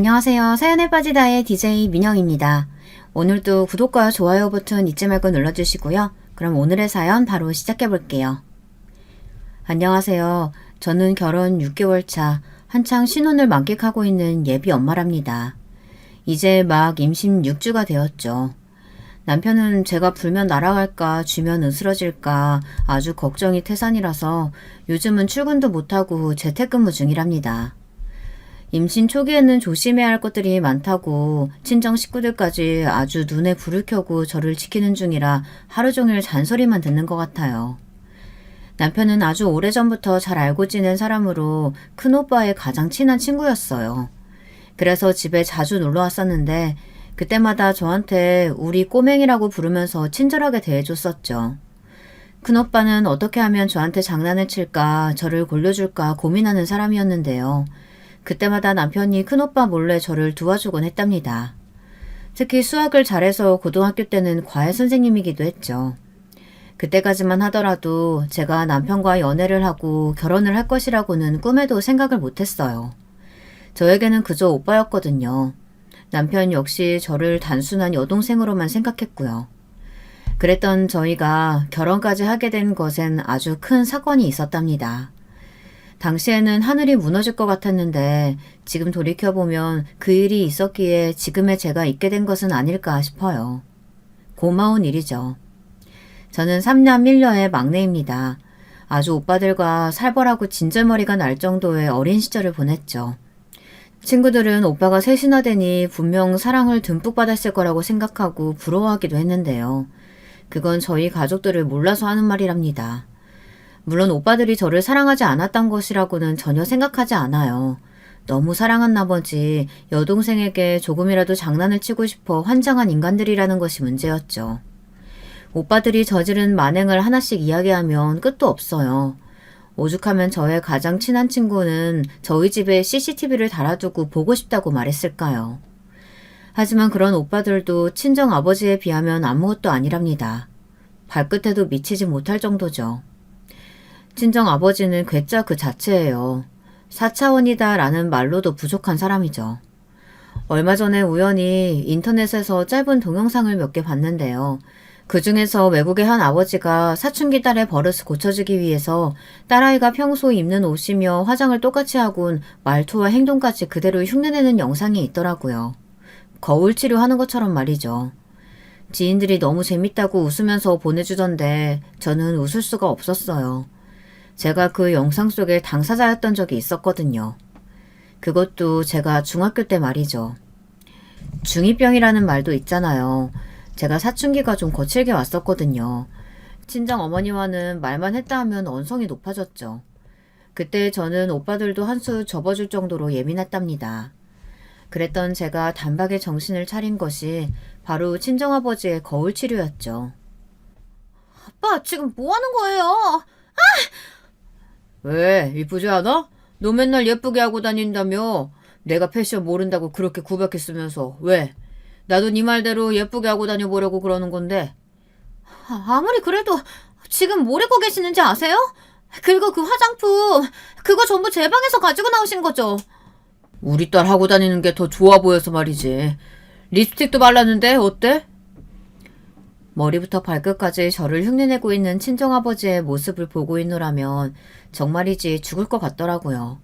안녕하세요. 사연에 빠지다의 DJ 민영입니다. 오늘도 구독과 좋아요 버튼 잊지 말고 눌러주시고요. 그럼 오늘의 사연 바로 시작해 볼게요. 안녕하세요. 저는 결혼 6개월 차 한창 신혼을 만끽하고 있는 예비 엄마랍니다. 이제 막 임신 6주가 되었죠. 남편은 제가 불면 날아갈까 쥐면 으스러질까 아주 걱정이 태산이라서 요즘은 출근도 못하고 재택근무 중이랍니다. 임신 초기에는 조심해야 할 것들이 많다고 친정 식구들까지 아주 눈에 불을 켜고 저를 지키는 중이라 하루 종일 잔소리만 듣는 것 같아요. 남편은 아주 오래전부터 잘 알고 지낸 사람으로 큰오빠의 가장 친한 친구였어요. 그래서 집에 자주 놀러 왔었는데 그때마다 저한테 우리 꼬맹이라고 부르면서 친절하게 대해줬었죠. 큰오빠는 어떻게 하면 저한테 장난을 칠까 저를 골려줄까 고민하는 사람이었는데요. 그때마다 남편이 큰오빠 몰래 저를 도와주곤 했답니다. 특히 수학을 잘해서 고등학교 때는 과외 선생님이기도 했죠. 그때까지만 하더라도 제가 남편과 연애를 하고 결혼을 할 것이라고는 꿈에도 생각을 못했어요. 저에게는 그저 오빠였거든요. 남편 역시 저를 단순한 여동생으로만 생각했고요. 그랬던 저희가 결혼까지 하게 된 것엔 아주 큰 사건이 있었답니다. 당시에는 하늘이 무너질 것 같았는데 지금 돌이켜보면 그 일이 있었기에 지금의 제가 있게 된 것은 아닐까 싶어요. 고마운 일이죠. 저는 3남 1녀의 막내입니다. 아주 오빠들과 살벌하고 진절머리가 날 정도의 어린 시절을 보냈죠. 친구들은 오빠가 셋이나 되니 분명 사랑을 듬뿍 받았을 거라고 생각하고 부러워하기도 했는데요. 그건 저희 가족들을 몰라서 하는 말이랍니다. 물론 오빠들이 저를 사랑하지 않았던 것이라고는 전혀 생각하지 않아요. 너무 사랑한 나머지 여동생에게 조금이라도 장난을 치고 싶어 환장한 인간들이라는 것이 문제였죠. 오빠들이 저지른 만행을 하나씩 이야기하면 끝도 없어요. 오죽하면 저의 가장 친한 친구는 저희 집에 CCTV를 달아두고 보고 싶다고 말했을까요? 하지만 그런 오빠들도 친정 아버지에 비하면 아무것도 아니랍니다. 발끝에도 미치지 못할 정도죠. 친정 아버지는 괴짜 그 자체예요. 4차원이다 라는 말로도 부족한 사람이죠. 얼마 전에 우연히 인터넷에서 짧은 동영상을 몇 개 봤는데요. 그 중에서 외국의 한 아버지가 사춘기 딸의 버릇을 고쳐주기 위해서 딸아이가 평소 입는 옷이며 화장을 똑같이 하곤 말투와 행동까지 그대로 흉내내는 영상이 있더라고요. 거울 치료하는 것처럼 말이죠. 지인들이 너무 재밌다고 웃으면서 보내주던데 저는 웃을 수가 없었어요. 제가 그 영상 속에 당사자였던 적이 있었거든요. 그것도 제가 중학교 때 말이죠. 중2병이라는 말도 있잖아요. 제가 사춘기가 좀 거칠게 왔었거든요. 친정 어머니와는 말만 했다 하면 언성이 높아졌죠. 그때 저는 오빠들도 한 수 접어줄 정도로 예민했답니다. 그랬던 제가 단박에 정신을 차린 것이 바로 친정아버지의 거울 치료였죠. 아빠, 지금 뭐 하는 거예요? 왜? 이쁘지 않아? 너 맨날 예쁘게 하고 다닌다며? 내가 패션 모른다고 그렇게 구박했으면서 왜? 나도 네 말대로 예쁘게 하고 다녀보려고 그러는 건데. 아무리 그래도 지금 뭘 입고 계시는지 아세요? 그리고 그 화장품 그거 전부 제 방에서 가지고 나오신 거죠? 우리 딸 하고 다니는 게 더 좋아 보여서 말이지. 립스틱도 발랐는데 어때? 머리부터 발끝까지 저를 흉내내고 있는 친정아버지의 모습을 보고 있노라면 정말이지 죽을 것 같더라고요.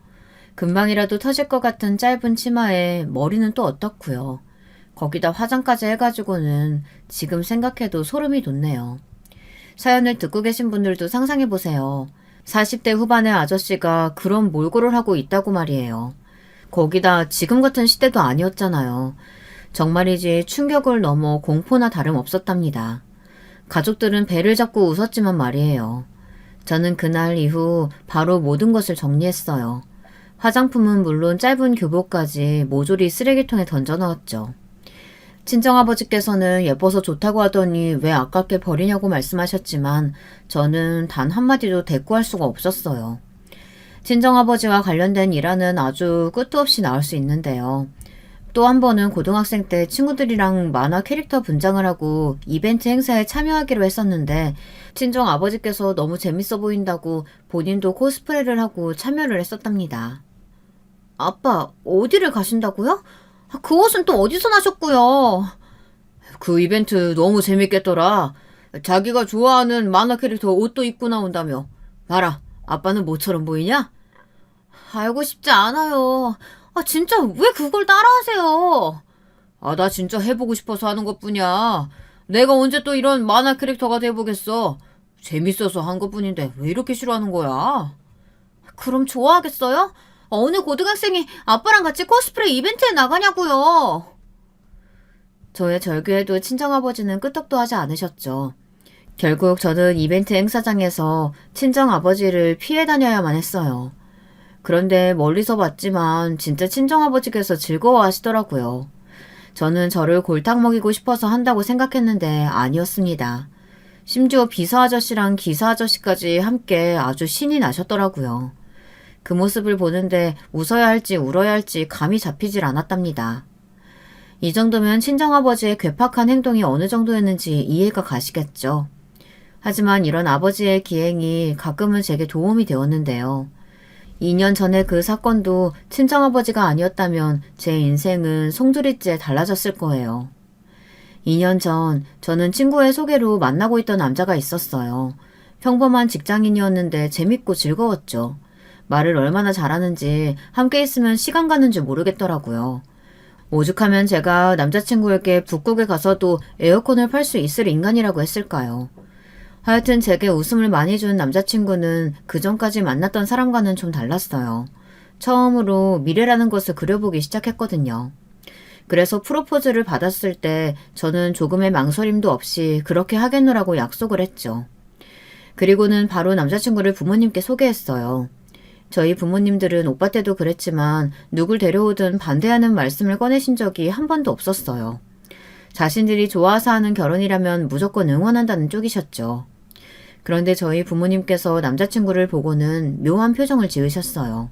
금방이라도 터질 것 같은 짧은 치마에 머리는 또 어떻고요. 거기다 화장까지 해가지고는 지금 생각해도 소름이 돋네요. 사연을 듣고 계신 분들도 상상해보세요. 40대 후반의 아저씨가 그런 몰골을 하고 있다고 말이에요. 거기다 지금 같은 시대도 아니었잖아요. 정말이지 충격을 넘어 공포나 다름없었답니다. 가족들은 배를 잡고 웃었지만 말이에요. 저는 그날 이후 바로 모든 것을 정리했어요. 화장품은 물론 짧은 교복까지 모조리 쓰레기통에 던져 넣었죠. 친정아버지께서는 예뻐서 좋다고 하더니 왜 아깝게 버리냐고 말씀하셨지만 저는 단 한마디도 대꾸할 수가 없었어요. 친정아버지와 관련된 일화는 아주 끝도 없이 나올 수 있는데요. 또 한 번은 고등학생 때 친구들이랑 만화 캐릭터 분장을 하고 이벤트 행사에 참여하기로 했었는데 친정 아버지께서 너무 재밌어 보인다고 본인도 코스프레를 하고 참여를 했었답니다. 아빠, 어디를 가신다고요? 그 옷은 또 어디서 나셨고요? 그 이벤트 너무 재밌겠더라. 자기가 좋아하는 만화 캐릭터 옷도 입고 나온다며. 봐라, 아빠는 모처럼 보이냐? 알고 싶지 않아요. 진짜 왜 그걸 따라하세요? 나 진짜 해보고 싶어서 하는 것뿐이야. 내가 언제 또 이런 만화 캐릭터가 돼보겠어. 재밌어서 한 것뿐인데 왜 이렇게 싫어하는 거야? 그럼 좋아하겠어요? 어느 고등학생이 아빠랑 같이 코스프레 이벤트에 나가냐고요. 저의 절규에도 친정아버지는 끄떡도 하지 않으셨죠. 결국 저는 이벤트 행사장에서 친정아버지를 피해 다녀야만 했어요. 그런데 멀리서 봤지만 진짜 친정아버지께서 즐거워하시더라고요. 저는 저를 골탕 먹이고 싶어서 한다고 생각했는데 아니었습니다. 심지어 비서 아저씨랑 기사 아저씨까지 함께 아주 신이 나셨더라고요. 그 모습을 보는데 웃어야 할지 울어야 할지 감이 잡히질 않았답니다. 이 정도면 친정아버지의 괴팍한 행동이 어느 정도였는지 이해가 가시겠죠. 하지만 이런 아버지의 기행이 가끔은 제게 도움이 되었는데요. 2년 전에 그 사건도 친정아버지가 아니었다면 제 인생은 송두리째 달라졌을 거예요. 2년 전 저는 친구의 소개로 만나고 있던 남자가 있었어요. 평범한 직장인이었는데 재밌고 즐거웠죠. 말을 얼마나 잘하는지 함께 있으면 시간 가는 줄 모르겠더라고요. 오죽하면 제가 남자친구에게 북극에 가서도 에어컨을 팔 수 있을 인간이라고 했을까요? 하여튼 제게 웃음을 많이 준 남자친구는 그전까지 만났던 사람과는 좀 달랐어요. 처음으로 미래라는 것을 그려보기 시작했거든요. 그래서 프로포즈를 받았을 때 저는 조금의 망설임도 없이 그렇게 하겠노라고 약속을 했죠. 그리고는 바로 남자친구를 부모님께 소개했어요. 저희 부모님들은 오빠 때도 그랬지만 누굴 데려오든 반대하는 말씀을 꺼내신 적이 한 번도 없었어요. 자신들이 좋아서 하는 결혼이라면 무조건 응원한다는 쪽이셨죠. 그런데 저희 부모님께서 남자친구를 보고는 묘한 표정을 지으셨어요.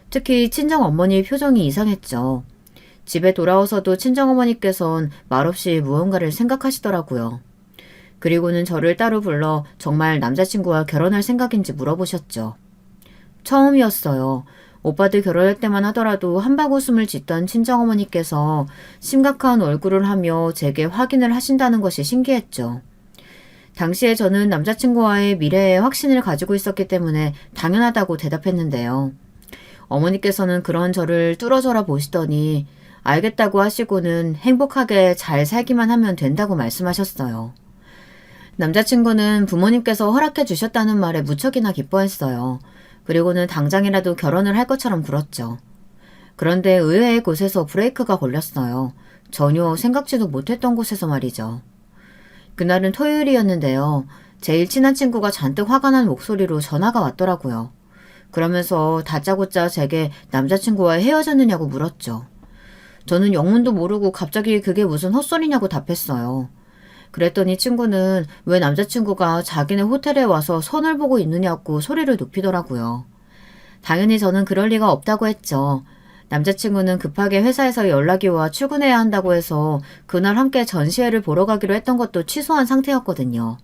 특히 친정어머니 표정이 이상했죠. 집에 돌아와서도 친정어머니께선 말없이 무언가를 생각하시더라고요. 그리고는 저를 따로 불러 정말 남자친구와 결혼할 생각인지 물어보셨죠. 처음이었어요. 오빠들 결혼할 때만 하더라도 한바구음을 짓던 친정어머니께서 심각한 얼굴을 하며 제게 확인을 하신다는 것이 신기했죠. 당시에 저는 남자친구와의 미래에 확신을 가지고 있었기 때문에 당연하다고 대답했는데요. 어머니께서는 그런 저를 뚫어져라 보시더니 알겠다고 하시고는 행복하게 잘 살기만 하면 된다고 말씀하셨어요. 남자친구는 부모님께서 허락해 주셨다는 말에 무척이나 기뻐했어요. 그리고는 당장이라도 결혼을 할 것처럼 굴었죠. 그런데 의외의 곳에서 브레이크가 걸렸어요. 전혀 생각지도 못했던 곳에서 말이죠. 그날은 토요일이었는데요. 제일 친한 친구가 잔뜩 화가 난 목소리로 전화가 왔더라고요. 그러면서 다짜고짜 제게 남자친구와 헤어졌느냐고 물었죠. 저는 영문도 모르고 갑자기 그게 무슨 헛소리냐고 답했어요. 그랬더니 친구는 왜 남자친구가 자기네 호텔에 와서 선을 보고 있느냐고 소리를 높이더라고요. 당연히 저는 그럴 리가 없다고 했죠. 남자친구는 급하게 회사에서 연락이 와 출근해야 한다고 해서 그날 함께 전시회를 보러 가기로 했던 것도 취소한 상태였거든요.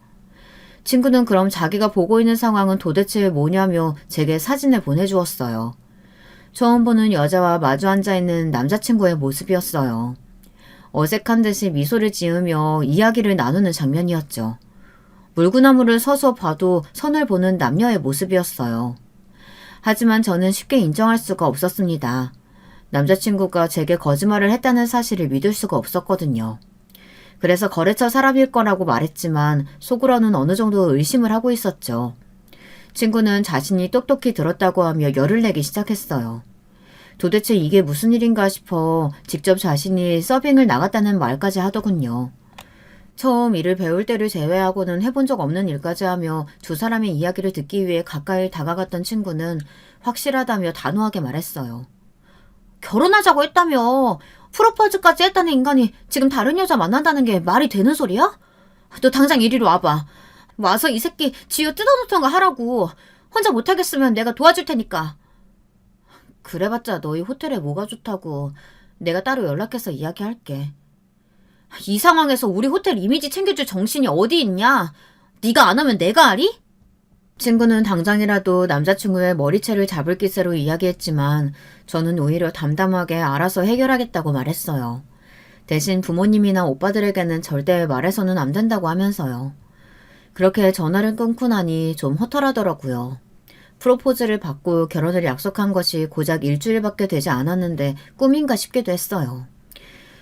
친구는 그럼 자기가 보고 있는 상황은 도대체 뭐냐며 제게 사진을 보내주었어요. 처음 보는 여자와 마주 앉아있는 남자친구의 모습이었어요. 어색한 듯이 미소를 지으며 이야기를 나누는 장면이었죠. 물구나무를 서서 봐도 선을 보는 남녀의 모습이었어요. 하지만 저는 쉽게 인정할 수가 없었습니다. 남자친구가 제게 거짓말을 했다는 사실을 믿을 수가 없었거든요. 그래서 거래처 사람일 거라고 말했지만 속으로는 어느 정도 의심을 하고 있었죠. 친구는 자신이 똑똑히 들었다고 하며 열을 내기 시작했어요. 도대체 이게 무슨 일인가 싶어 직접 자신이 서빙을 나갔다는 말까지 하더군요. 처음 일을 배울 때를 제외하고는 해본 적 없는 일까지 하며 두 사람의 이야기를 듣기 위해 가까이 다가갔던 친구는 확실하다며 단호하게 말했어요. 결혼하자고 했다며. 프로포즈까지 했다는 인간이 지금 다른 여자 만난다는 게 말이 되는 소리야? 너 당장 이리로 와봐. 와서 이 새끼 쥐어 뜯어놓던가 하라고. 혼자 못하겠으면 내가 도와줄 테니까. 그래봤자 너희 호텔에 뭐가 좋다고. 내가 따로 연락해서 이야기할게. 이 상황에서 우리 호텔 이미지 챙겨줄 정신이 어디 있냐? 네가 안 하면 내가 하리? 친구는 당장이라도 남자친구의 머리채를 잡을 기세로 이야기했지만 저는 오히려 담담하게 알아서 해결하겠다고 말했어요. 대신 부모님이나 오빠들에게는 절대 말해서는 안 된다고 하면서요. 그렇게 전화를 끊고 나니 좀 허탈하더라고요. 프로포즈를 받고 결혼을 약속한 것이 고작 일주일밖에 되지 않았는데 꿈인가 싶기도 했어요.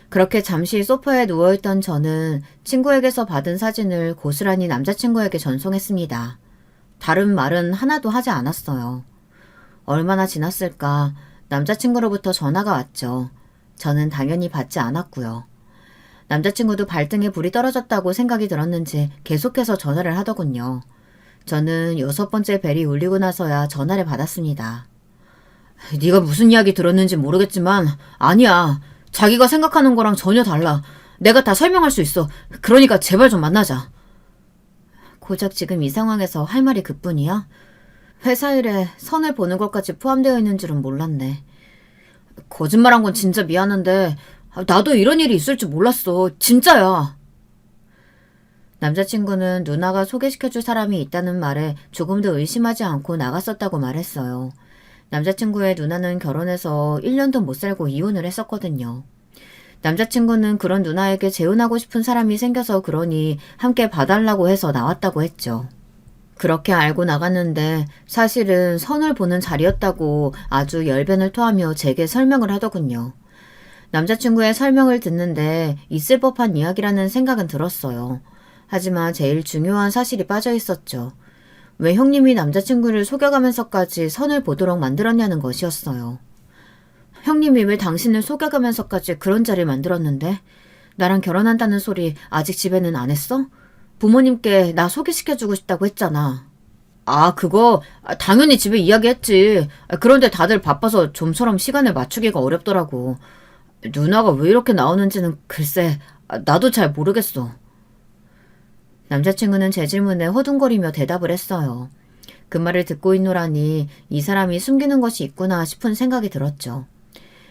그렇게 잠시 소파에 누워있던 저는 친구에게서 받은 사진을 고스란히 남자친구에게 전송했습니다. 다른 말은 하나도 하지 않았어요. 얼마나 지났을까 남자친구로부터 전화가 왔죠. 저는 당연히 받지 않았고요. 남자친구도 발등에 불이 떨어졌다고 생각이 들었는지 계속해서 전화를 하더군요. 저는 6번째 벨이 울리고 나서야 전화를 받았습니다. 네가 무슨 이야기 들었는지 모르겠지만 아니야. 자기가 생각하는 거랑 전혀 달라. 내가 다 설명할 수 있어. 그러니까 제발 좀 만나자. 고작 지금 이 상황에서 할 말이 그뿐이야? 회사 일에 선을 보는 것까지 포함되어 있는 줄은 몰랐네. 거짓말한 건 진짜 미안한데 나도 이런 일이 있을 줄 몰랐어. 진짜야. 남자친구는 누나가 소개시켜줄 사람이 있다는 말에 조금 더 의심하지 않고 나갔었다고 말했어요. 남자친구의 누나는 결혼해서 1년도 못 살고 이혼을 했었거든요. 남자친구는 그런 누나에게 재혼하고 싶은 사람이 생겨서 그러니 함께 봐달라고 해서 나왔다고 했죠. 그렇게 알고 나갔는데 사실은 선을 보는 자리였다고 아주 열변을 토하며 제게 설명을 하더군요. 남자친구의 설명을 듣는데 있을 법한 이야기라는 생각은 들었어요. 하지만 제일 중요한 사실이 빠져 있었죠. 왜 형님이 남자친구를 속여가면서까지 선을 보도록 만들었냐는 것이었어요. 형님이 왜 당신을 속여가면서까지 그런 자리를 만들었는데? 나랑 결혼한다는 소리 아직 집에는 안 했어? 부모님께 나 소개시켜주고 싶다고 했잖아. 아, 그거 당연히 집에 이야기했지. 그런데 다들 바빠서 좀처럼 시간을 맞추기가 어렵더라고. 누나가 왜 이렇게 나오는지는 글쎄 나도 잘 모르겠어. 남자친구는 제 질문에 허둥거리며 대답을 했어요. 그 말을 듣고 있노라니 이 사람이 숨기는 것이 있구나 싶은 생각이 들었죠.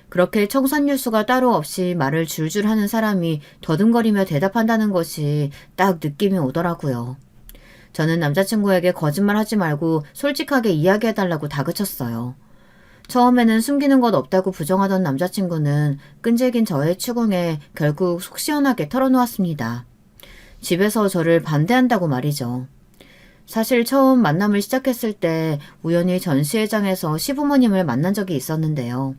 그렇게 청산유수가 따로 없이 말을 줄줄 하는 사람이 더듬거리며 대답한다는 것이 딱 느낌이 오더라고요. 저는 남자친구에게 거짓말하지 말고 솔직하게 이야기해달라고 다그쳤어요. 처음에는 숨기는 것 없다고 부정하던 남자친구는 끈질긴 저의 추궁에 결국 속 시원하게 털어놓았습니다. 집에서 저를 반대한다고 말이죠. 사실 처음 만남을 시작했을 때 우연히 전시회장에서 시부모님을 만난 적이 있었는데요.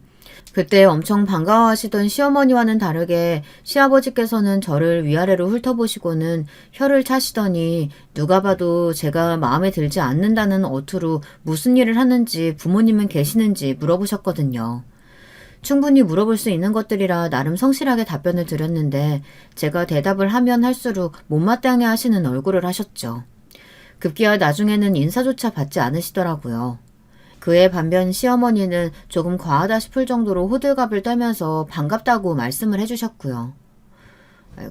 그때 엄청 반가워하시던 시어머니와는 다르게 시아버지께서는 저를 위아래로 훑어보시고는 혀를 차시더니 누가 봐도 제가 마음에 들지 않는다는 어투로 무슨 일을 하는지 부모님은 계시는지 물어보셨거든요. 충분히 물어볼 수 있는 것들이라 나름 성실하게 답변을 드렸는데 제가 대답을 하면 할수록 못마땅해 하시는 얼굴을 하셨죠. 급기야 나중에는 인사조차 받지 않으시더라고요. 그에 반면 시어머니는 조금 과하다 싶을 정도로 호들갑을 떨면서 반갑다고 말씀을 해주셨고요.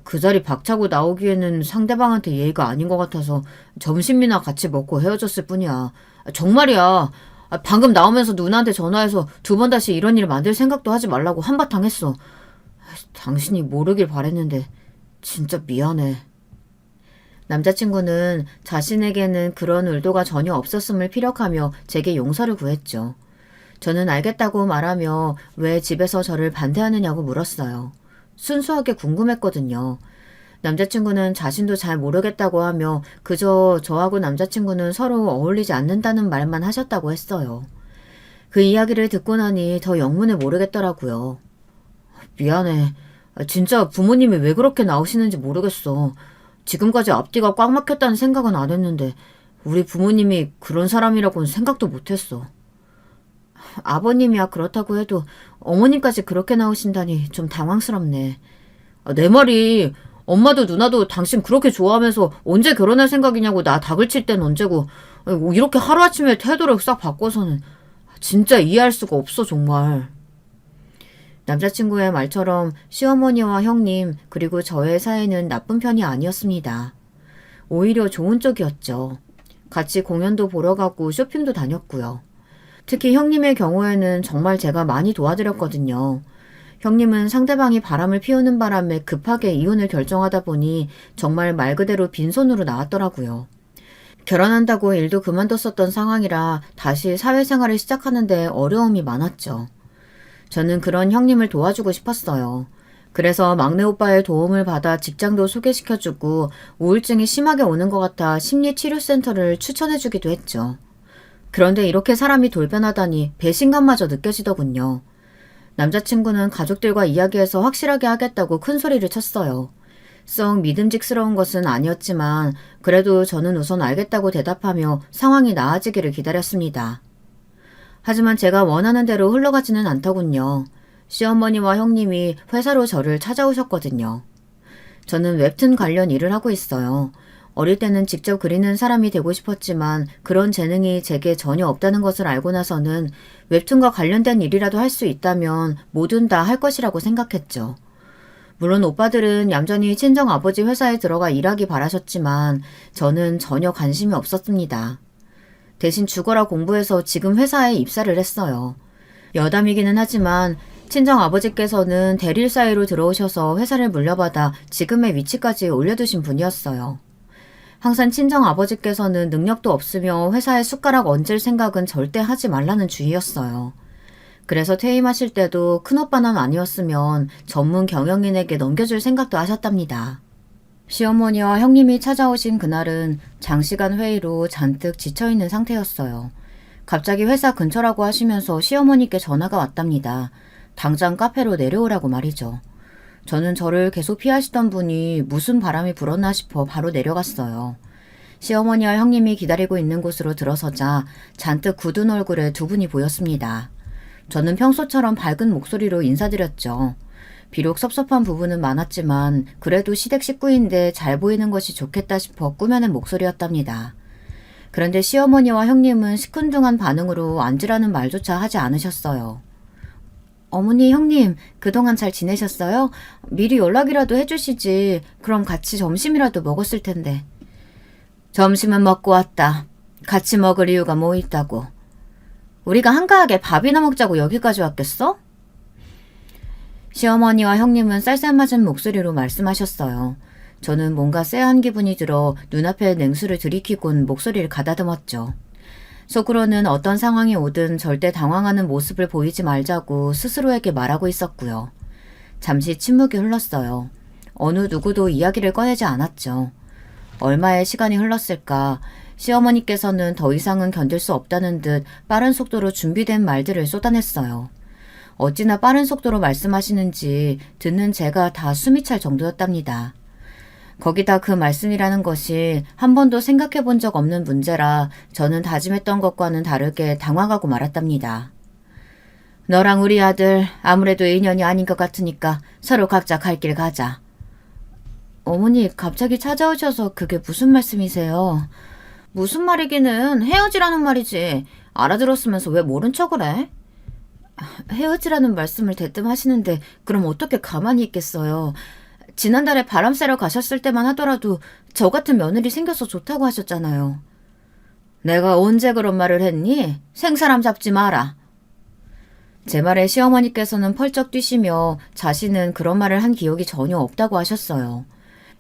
그 자리 박차고 나오기에는 상대방한테 예의가 아닌 것 같아서 점심이나 같이 먹고 헤어졌을 뿐이야. 정말이야. 방금 나오면서 누나한테 전화해서 2번 다시 이런 일 만들 생각도 하지 말라고 한바탕 했어. 당신이 모르길 바랬는데 진짜 미안해. 남자친구는 자신에게는 그런 의도가 전혀 없었음을 피력하며 제게 용서를 구했죠. 저는 알겠다고 말하며 왜 집에서 저를 반대하느냐고 물었어요. 순수하게 궁금했거든요. 남자친구는 자신도 잘 모르겠다고 하며 그저 저하고 남자친구는 서로 어울리지 않는다는 말만 하셨다고 했어요. 그 이야기를 듣고 나니 더 영문을 모르겠더라고요. 미안해. 진짜 부모님이 왜 그렇게 나오시는지 모르겠어. 지금까지 앞뒤가 꽉 막혔다는 생각은 안 했는데 우리 부모님이 그런 사람이라고는 생각도 못했어. 아버님이야 그렇다고 해도 어머님까지 그렇게 나오신다니 좀 당황스럽네. 내 말이 엄마도 누나도 당신 그렇게 좋아하면서 언제 결혼할 생각이냐고 나 닥을 칠 땐 언제고 이렇게 하루아침에 태도를 싹 바꿔서는 진짜 이해할 수가 없어 정말. 남자친구의 말처럼 시어머니와 형님 그리고 저의 사이는 나쁜 편이 아니었습니다. 오히려 좋은 쪽이었죠. 같이 공연도 보러 가고 쇼핑도 다녔고요. 특히 형님의 경우에는 정말 제가 많이 도와드렸거든요. 형님은 상대방이 바람을 피우는 바람에 급하게 이혼을 결정하다 보니 정말 말 그대로 빈손으로 나왔더라고요. 결혼한다고 일도 그만뒀었던 상황이라 다시 사회생활을 시작하는데 어려움이 많았죠. 저는 그런 형님을 도와주고 싶었어요. 그래서 막내 오빠의 도움을 받아 직장도 소개시켜주고 우울증이 심하게 오는 것 같아 심리치료센터를 추천해주기도 했죠. 그런데 이렇게 사람이 돌변하다니 배신감마저 느껴지더군요. 남자친구는 가족들과 이야기해서 확실하게 하겠다고 큰 소리를 쳤어요. 썩 믿음직스러운 것은 아니었지만 그래도 저는 우선 알겠다고 대답하며 상황이 나아지기를 기다렸습니다. 하지만 제가 원하는 대로 흘러가지는 않더군요. 시어머니와 형님이 회사로 저를 찾아오셨거든요. 저는 웹툰 관련 일을 하고 있어요. 어릴 때는 직접 그리는 사람이 되고 싶었지만 그런 재능이 제게 전혀 없다는 것을 알고 나서는 웹툰과 관련된 일이라도 할 수 있다면 뭐든 다 할 것이라고 생각했죠. 물론 오빠들은 얌전히 친정아버지 회사에 들어가 일하기 바라셨지만 저는 전혀 관심이 없었습니다. 대신 죽어라 공부해서 지금 회사에 입사를 했어요. 여담이기는 하지만 친정아버지께서는 대리일 사이로 들어오셔서 회사를 물려받아 지금의 위치까지 올려두신 분이었어요. 항상 친정아버지께서는 능력도 없으며 회사에 숟가락 얹을 생각은 절대 하지 말라는 주의였어요. 그래서 퇴임하실 때도 큰오빠는 아니었으면 전문 경영인에게 넘겨줄 생각도 하셨답니다. 시어머니와 형님이 찾아오신 그날은 장시간 회의로 잔뜩 지쳐있는 상태였어요. 갑자기 회사 근처라고 하시면서 시어머니께 전화가 왔답니다. 당장 카페로 내려오라고 말이죠. 저는 저를 계속 피하시던 분이 무슨 바람이 불었나 싶어 바로 내려갔어요. 시어머니와 형님이 기다리고 있는 곳으로 들어서자 잔뜩 굳은 얼굴에 두 분이 보였습니다. 저는 평소처럼 밝은 목소리로 인사드렸죠. 비록 섭섭한 부분은 많았지만 그래도 시댁 식구인데 잘 보이는 것이 좋겠다 싶어 꾸며낸 목소리였답니다. 그런데 시어머니와 형님은 시큰둥한 반응으로 앉으라는 말조차 하지 않으셨어요. 어머니, 형님, 그동안 잘 지내셨어요? 미리 연락이라도 해주시지. 그럼 같이 점심이라도 먹었을 텐데. 점심은 먹고 왔다. 같이 먹을 이유가 뭐 있다고. 우리가 한가하게 밥이나 먹자고 여기까지 왔겠어? 시어머니와 형님은 쌀쌀맞은 목소리로 말씀하셨어요. 저는 뭔가 쎄한 기분이 들어 눈앞에 냉수를 들이키곤 목소리를 가다듬었죠. 속으로는 어떤 상황이 오든 절대 당황하는 모습을 보이지 말자고 스스로에게 말하고 있었고요. 잠시 침묵이 흘렀어요. 어느 누구도 이야기를 꺼내지 않았죠. 얼마의 시간이 흘렀을까. 시어머니께서는 더 이상은 견딜 수 없다는 듯 빠른 속도로 준비된 말들을 쏟아냈어요. 어찌나 빠른 속도로 말씀하시는지 듣는 제가 다 숨이 찰 정도였답니다. 거기다 그 말씀이라는 것이 한 번도 생각해 본 적 없는 문제라 저는 다짐했던 것과는 다르게 당황하고 말았답니다. 너랑 우리 아들 아무래도 인연이 아닌 것 같으니까 서로 각자 갈 길 가자. 어머니 갑자기 찾아오셔서 그게 무슨 말씀이세요? 무슨 말이기는 헤어지라는 말이지. 알아들었으면서 왜 모른 척을 해? 헤어지라는 말씀을 대뜸 하시는데 그럼 어떻게 가만히 있겠어요. 지난달에 바람 쐬러 가셨을 때만 하더라도 저 같은 며느리 생겨서 좋다고 하셨잖아요. 내가 언제 그런 말을 했니? 생사람 잡지 마라. 제 말에 시어머니께서는 펄쩍 뛰시며 자신은 그런 말을 한 기억이 전혀 없다고 하셨어요.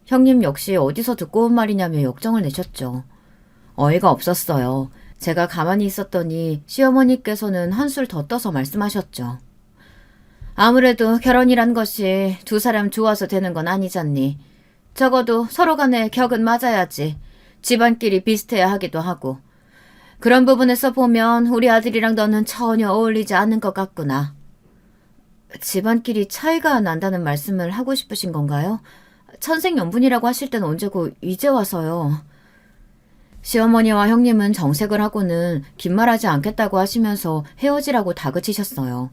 형님 역시 어디서 듣고 온 말이냐며 역정을 내셨죠. 어이가 없었어요. 제가 가만히 있었더니 시어머니께서는 한술 더 떠서 말씀하셨죠. 아무래도 결혼이란 것이 두 사람 좋아서 되는 건 아니잖니. 적어도 서로 간에 격은 맞아야지. 집안끼리 비슷해야 하기도 하고. 그런 부분에서 보면 우리 아들이랑 너는 전혀 어울리지 않는 것 같구나. 집안끼리 차이가 난다는 말씀을 하고 싶으신 건가요? 천생연분이라고 하실 땐 언제고 이제 와서요. 시어머니와 형님은 정색을 하고는 긴 말하지 않겠다고 하시면서 헤어지라고 다그치셨어요.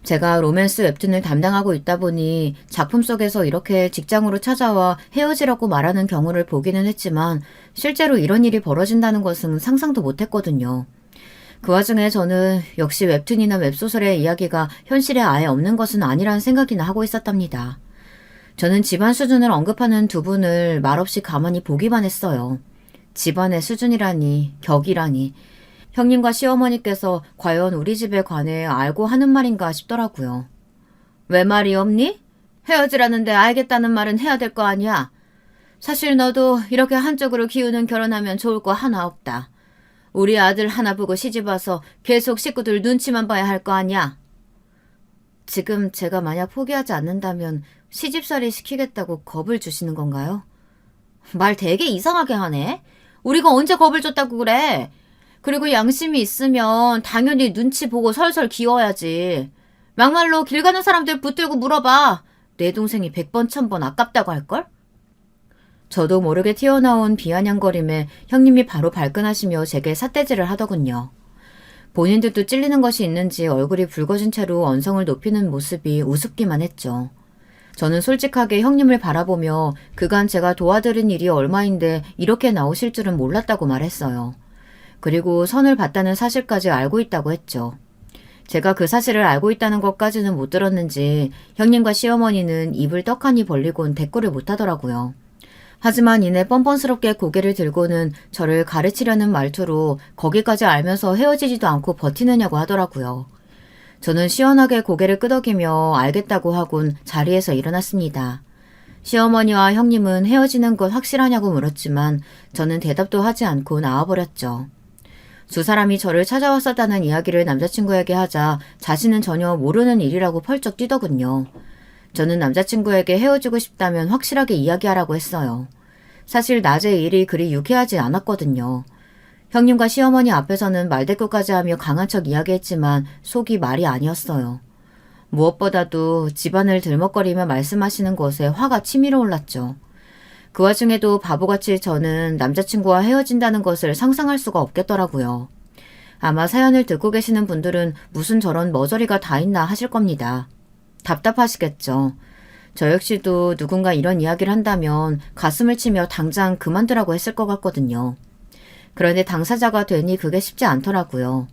제가 로맨스 웹툰을 담당하고 있다 보니 작품 속에서 이렇게 직장으로 찾아와 헤어지라고 말하는 경우를 보기는 했지만 실제로 이런 일이 벌어진다는 것은 상상도 못했거든요. 그 와중에 저는 역시 웹툰이나 웹소설의 이야기가 현실에 아예 없는 것은 아니라는 생각이나 하고 있었답니다. 저는 집안 수준을 언급하는 두 분을 말없이 가만히 보기만 했어요. 집안의 수준이라니, 격이라니. 형님과 시어머니께서 과연 우리 집에 관해 알고 하는 말인가 싶더라고요. 왜 말이 없니? 헤어지라는데 알겠다는 말은 해야 될 거 아니야. 사실 너도 이렇게 한쪽으로 기우는 결혼하면 좋을 거 하나 없다. 우리 아들 하나 보고 시집와서 계속 식구들 눈치만 봐야 할 거 아니야. 지금 제가 만약 포기하지 않는다면 시집살이 시키겠다고 겁을 주시는 건가요? 말 되게 이상하게 하네. 우리가 언제 겁을 줬다고 그래. 그리고 양심이 있으면 당연히 눈치 보고 설설 기워야지. 막말로 길 가는 사람들 붙들고 물어봐. 내 동생이 100번 1000번 아깝다고 할걸? 저도 모르게 튀어나온 비아냥거림에 형님이 바로 발끈하시며 제게 삿대질을 하더군요. 본인들도 찔리는 것이 있는지 얼굴이 붉어진 채로 언성을 높이는 모습이 우습기만 했죠. 저는 솔직하게 형님을 바라보며 그간 제가 도와드린 일이 얼마인데 이렇게 나오실 줄은 몰랐다고 말했어요. 그리고 선을 봤다는 사실까지 알고 있다고 했죠. 제가 그 사실을 알고 있다는 것까지는 못 들었는지 형님과 시어머니는 입을 떡하니 벌리곤 대꾸를 못하더라고요. 하지만 이내 뻔뻔스럽게 고개를 들고는 저를 가르치려는 말투로 거기까지 알면서 헤어지지도 않고 버티느냐고 하더라고요. 저는 시원하게 고개를 끄덕이며 알겠다고 하곤 자리에서 일어났습니다. 시어머니와 형님은 헤어지는 것 확실하냐고 물었지만 저는 대답도 하지 않고 나와버렸죠. 두 사람이 저를 찾아왔었다는 이야기를 남자친구에게 하자 자신은 전혀 모르는 일이라고 펄쩍 뛰더군요. 저는 남자친구에게 헤어지고 싶다면 확실하게 이야기하라고 했어요. 사실 낮에 일이 그리 유쾌하지 않았거든요. 형님과 시어머니 앞에서는 말대꾸까지 하며 강한 척 이야기했지만 속이 말이 아니었어요. 무엇보다도 집안을 들먹거리며 말씀하시는 것에 화가 치밀어 올랐죠. 그 와중에도 바보같이 저는 남자친구와 헤어진다는 것을 상상할 수가 없겠더라고요. 아마 사연을 듣고 계시는 분들은 무슨 저런 머저리가 다 있나 하실 겁니다. 답답하시겠죠. 저 역시도 누군가 이런 이야기를 한다면 가슴을 치며 당장 그만두라고 했을 것 같거든요. 그런데 당사자가 되니 그게 쉽지 않더라고요.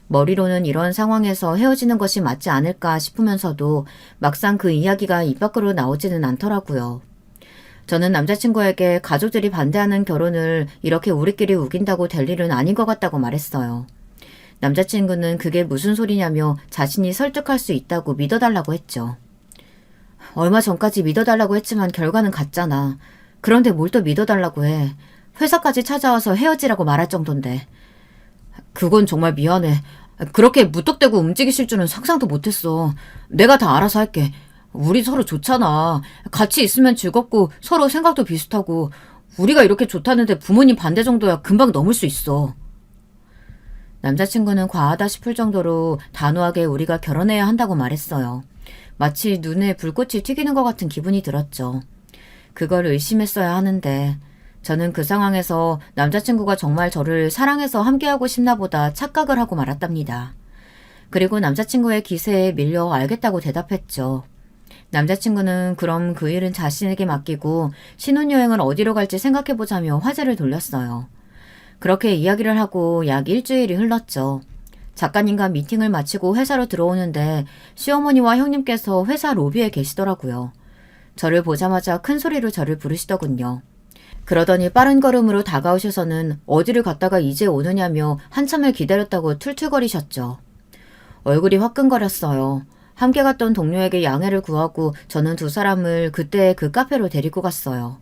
머리로는 이런 상황에서 헤어지는 것이 맞지 않을까 싶으면서도 막상 그 이야기가 입 밖으로 나오지는 않더라고요. 저는 남자친구에게 가족들이 반대하는 결혼을 이렇게 우리끼리 우긴다고 될 일은 아닌 것 같다고 말했어요. 남자친구는 그게 무슨 소리냐며 자신이 설득할 수 있다고 믿어달라고 했죠. 얼마 전까지 믿어달라고 했지만 결과는 같잖아. 그런데 뭘 또 믿어달라고 해. 회사까지 찾아와서 헤어지라고 말할 정도인데. 그건 정말 미안해. 그렇게 무턱대고 움직이실 줄은 상상도 못했어. 내가 다 알아서 할게. 우리 서로 좋잖아. 같이 있으면 즐겁고 서로 생각도 비슷하고 우리가 이렇게 좋다는데 부모님 반대 정도야 금방 넘을 수 있어. 남자친구는 과하다 싶을 정도로 단호하게 우리가 결혼해야 한다고 말했어요. 마치 눈에 불꽃이 튀기는 것 같은 기분이 들었죠. 그걸 의심했어야 하는데 저는 그 상황에서 남자친구가 정말 저를 사랑해서 함께하고 싶나 보다 착각을 하고 말았답니다. 그리고 남자친구의 기세에 밀려 알겠다고 대답했죠. 남자친구는 그럼 그 일은 자신에게 맡기고 신혼여행을 어디로 갈지 생각해보자며 화제를 돌렸어요. 그렇게 이야기를 하고 약 일주일이 흘렀죠. 작가님과 미팅을 마치고 회사로 들어오는데 시어머니와 형님께서 회사 로비에 계시더라고요. 저를 보자마자 큰 소리로 저를 부르시더군요. 그러더니 빠른 걸음으로 다가오셔서는 어디를 갔다가 이제 오느냐며 한참을 기다렸다고 툴툴거리셨죠. 얼굴이 화끈거렸어요. 함께 갔던 동료에게 양해를 구하고 저는 두 사람을 그때 그 카페로 데리고 갔어요.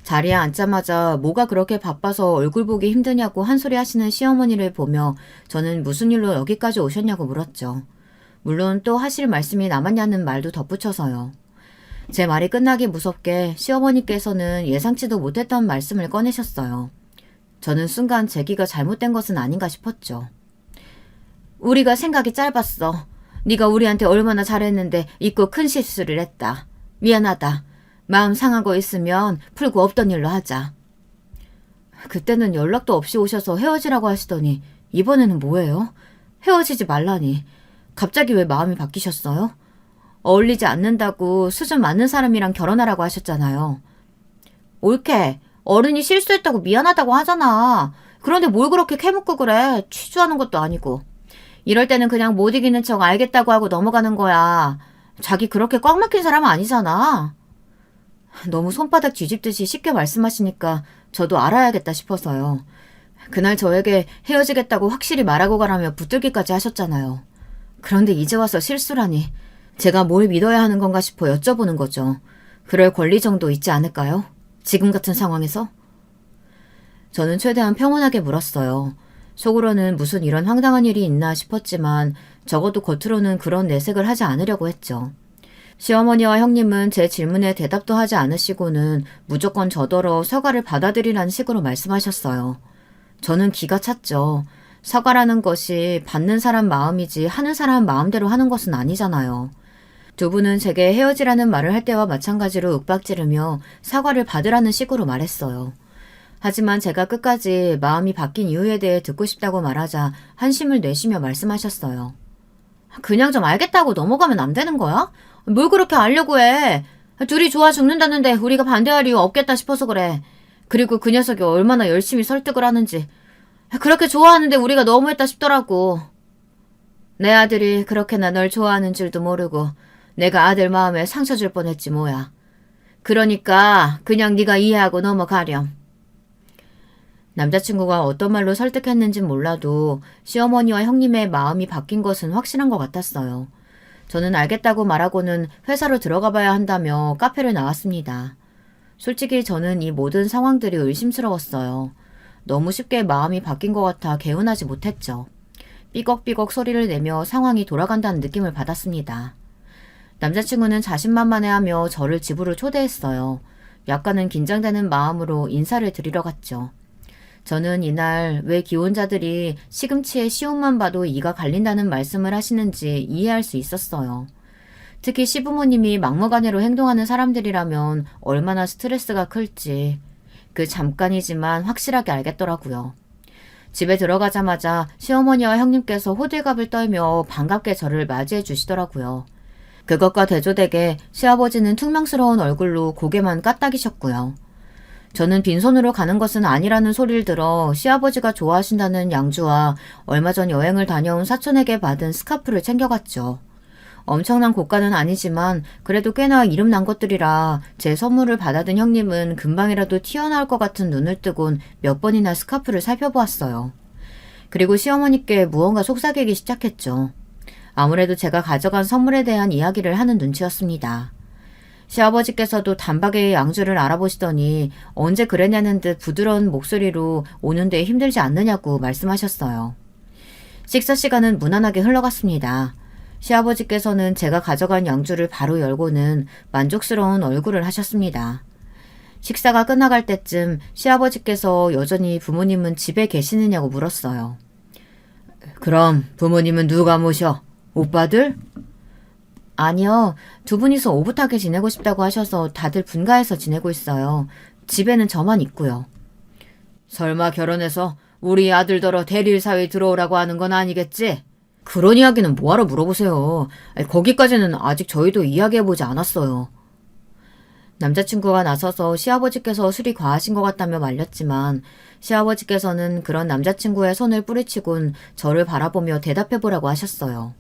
자리에 앉자마자 뭐가 그렇게 바빠서 얼굴 보기 힘드냐고 한 소리 하시는 시어머니를 보며 저는 무슨 일로 여기까지 오셨냐고 물었죠. 물론 또 하실 말씀이 남았냐는 말도 덧붙여서요. 제 말이 끝나기 무섭게 시어머니께서는 예상치도 못했던 말씀을 꺼내셨어요. 저는 순간 제기가 잘못된 것은 아닌가 싶었죠. 우리가 생각이 짧았어. 네가 우리한테 얼마나 잘했는데 잊고 큰 실수를 했다. 미안하다. 마음 상하고 있으면 풀고 없던 일로 하자. 그때는 연락도 없이 오셔서 헤어지라고 하시더니 이번에는 뭐예요? 헤어지지 말라니. 갑자기 왜 마음이 바뀌셨어요? 어울리지 않는다고 수준 맞는 사람이랑 결혼하라고 하셨잖아요. 옳게. 어른이 실수했다고 미안하다고 하잖아. 그런데 뭘 그렇게 캐묻고 그래. 취조하는 것도 아니고. 이럴 때는 그냥 못 이기는 척 알겠다고 하고 넘어가는 거야. 자기 그렇게 꽉 막힌 사람은 아니잖아. 너무 손바닥 뒤집듯이 쉽게 말씀하시니까 저도 알아야겠다 싶어서요. 그날 저에게 헤어지겠다고 확실히 말하고 가라며 붙들기까지 하셨잖아요. 그런데 이제 와서 실수라니. 제가 뭘 믿어야 하는 건가 싶어 여쭤보는 거죠. 그럴 권리 정도 있지 않을까요? 지금 같은 상황에서? 저는 최대한 평온하게 물었어요. 속으로는 무슨 이런 황당한 일이 있나 싶었지만 적어도 겉으로는 그런 내색을 하지 않으려고 했죠. 시어머니와 형님은 제 질문에 대답도 하지 않으시고는 무조건 저더러 사과를 받아들이라는 식으로 말씀하셨어요. 저는 기가 찼죠. 사과라는 것이 받는 사람 마음이지 하는 사람 마음대로 하는 것은 아니잖아요. 두 분은 제게 헤어지라는 말을 할 때와 마찬가지로 윽박지르며 사과를 받으라는 식으로 말했어요. 하지만 제가 끝까지 마음이 바뀐 이유에 대해 듣고 싶다고 말하자 한심을 내쉬며 말씀하셨어요. 그냥 좀 알겠다고 넘어가면 안 되는 거야? 뭘 그렇게 알려고 해? 둘이 좋아 죽는다는데 우리가 반대할 이유 없겠다 싶어서 그래. 그리고 그 녀석이 얼마나 열심히 설득을 하는지. 그렇게 좋아하는데 우리가 너무했다 싶더라고. 내 아들이 그렇게나 널 좋아하는 줄도 모르고 내가 아들 마음에 상처 줄 뻔했지 뭐야. 그러니까 그냥 네가 이해하고 넘어가렴. 남자친구가 어떤 말로 설득했는진 몰라도 시어머니와 형님의 마음이 바뀐 것은 확실한 것 같았어요. 저는 알겠다고 말하고는 회사로 들어가 봐야 한다며 카페를 나왔습니다. 솔직히 저는 이 모든 상황들이 의심스러웠어요. 너무 쉽게 마음이 바뀐 것 같아 개운하지 못했죠. 삐걱삐걱 소리를 내며 상황이 돌아간다는 느낌을 받았습니다. 남자친구는 자신만만해하며 저를 집으로 초대했어요. 약간은 긴장되는 마음으로 인사를 드리러 갔죠. 저는 이날 왜 기혼자들이 시금치의 시옷만 봐도 이가 갈린다는 말씀을 하시는지 이해할 수 있었어요. 특히 시부모님이 막무가내로 행동하는 사람들이라면 얼마나 스트레스가 클지 그 잠깐이지만 확실하게 알겠더라고요. 집에 들어가자마자 시어머니와 형님께서 호들갑을 떨며 반갑게 저를 맞이해 주시더라고요. 그것과 대조되게 시아버지는 퉁명스러운 얼굴로 고개만 까딱이셨고요. 저는 빈손으로 가는 것은 아니라는 소리를 들어 시아버지가 좋아하신다는 양주와 얼마 전 여행을 다녀온 사촌에게 받은 스카프를 챙겨갔죠. 엄청난 고가는 아니지만 그래도 꽤나 이름난 것들이라 제 선물을 받아든 형님은 금방이라도 튀어나올 것 같은 눈을 뜨곤 몇 번이나 스카프를 살펴보았어요. 그리고 시어머니께 무언가 속삭이기 시작했죠. 아무래도 제가 가져간 선물에 대한 이야기를 하는 눈치였습니다. 시아버지께서도 단박에 양주를 알아보시더니 언제 그랬냐는 듯 부드러운 목소리로 오는데 힘들지 않느냐고 말씀하셨어요. 식사 시간은 무난하게 흘러갔습니다. 시아버지께서는 제가 가져간 양주를 바로 열고는 만족스러운 얼굴을 하셨습니다. 식사가 끝나갈 때쯤 시아버지께서 여전히 부모님은 집에 계시느냐고 물었어요. 그럼 부모님은 누가 모셔? 오빠들? 아니요. 두 분이서 오붓하게 지내고 싶다고 하셔서 다들 분가해서 지내고 있어요. 집에는 저만 있고요. 설마 결혼해서 우리 아들더러 대릴 사회에 들어오라고 하는 건 아니겠지? 그런 이야기는 뭐하러 물어보세요. 거기까지는 아직 저희도 이야기해보지 않았어요. 남자친구가 나서서 시아버지께서 술이 과하신 것 같다며 말렸지만 시아버지께서는 그런 남자친구의 손을 뿌리치곤 저를 바라보며 대답해보라고 하셨어요.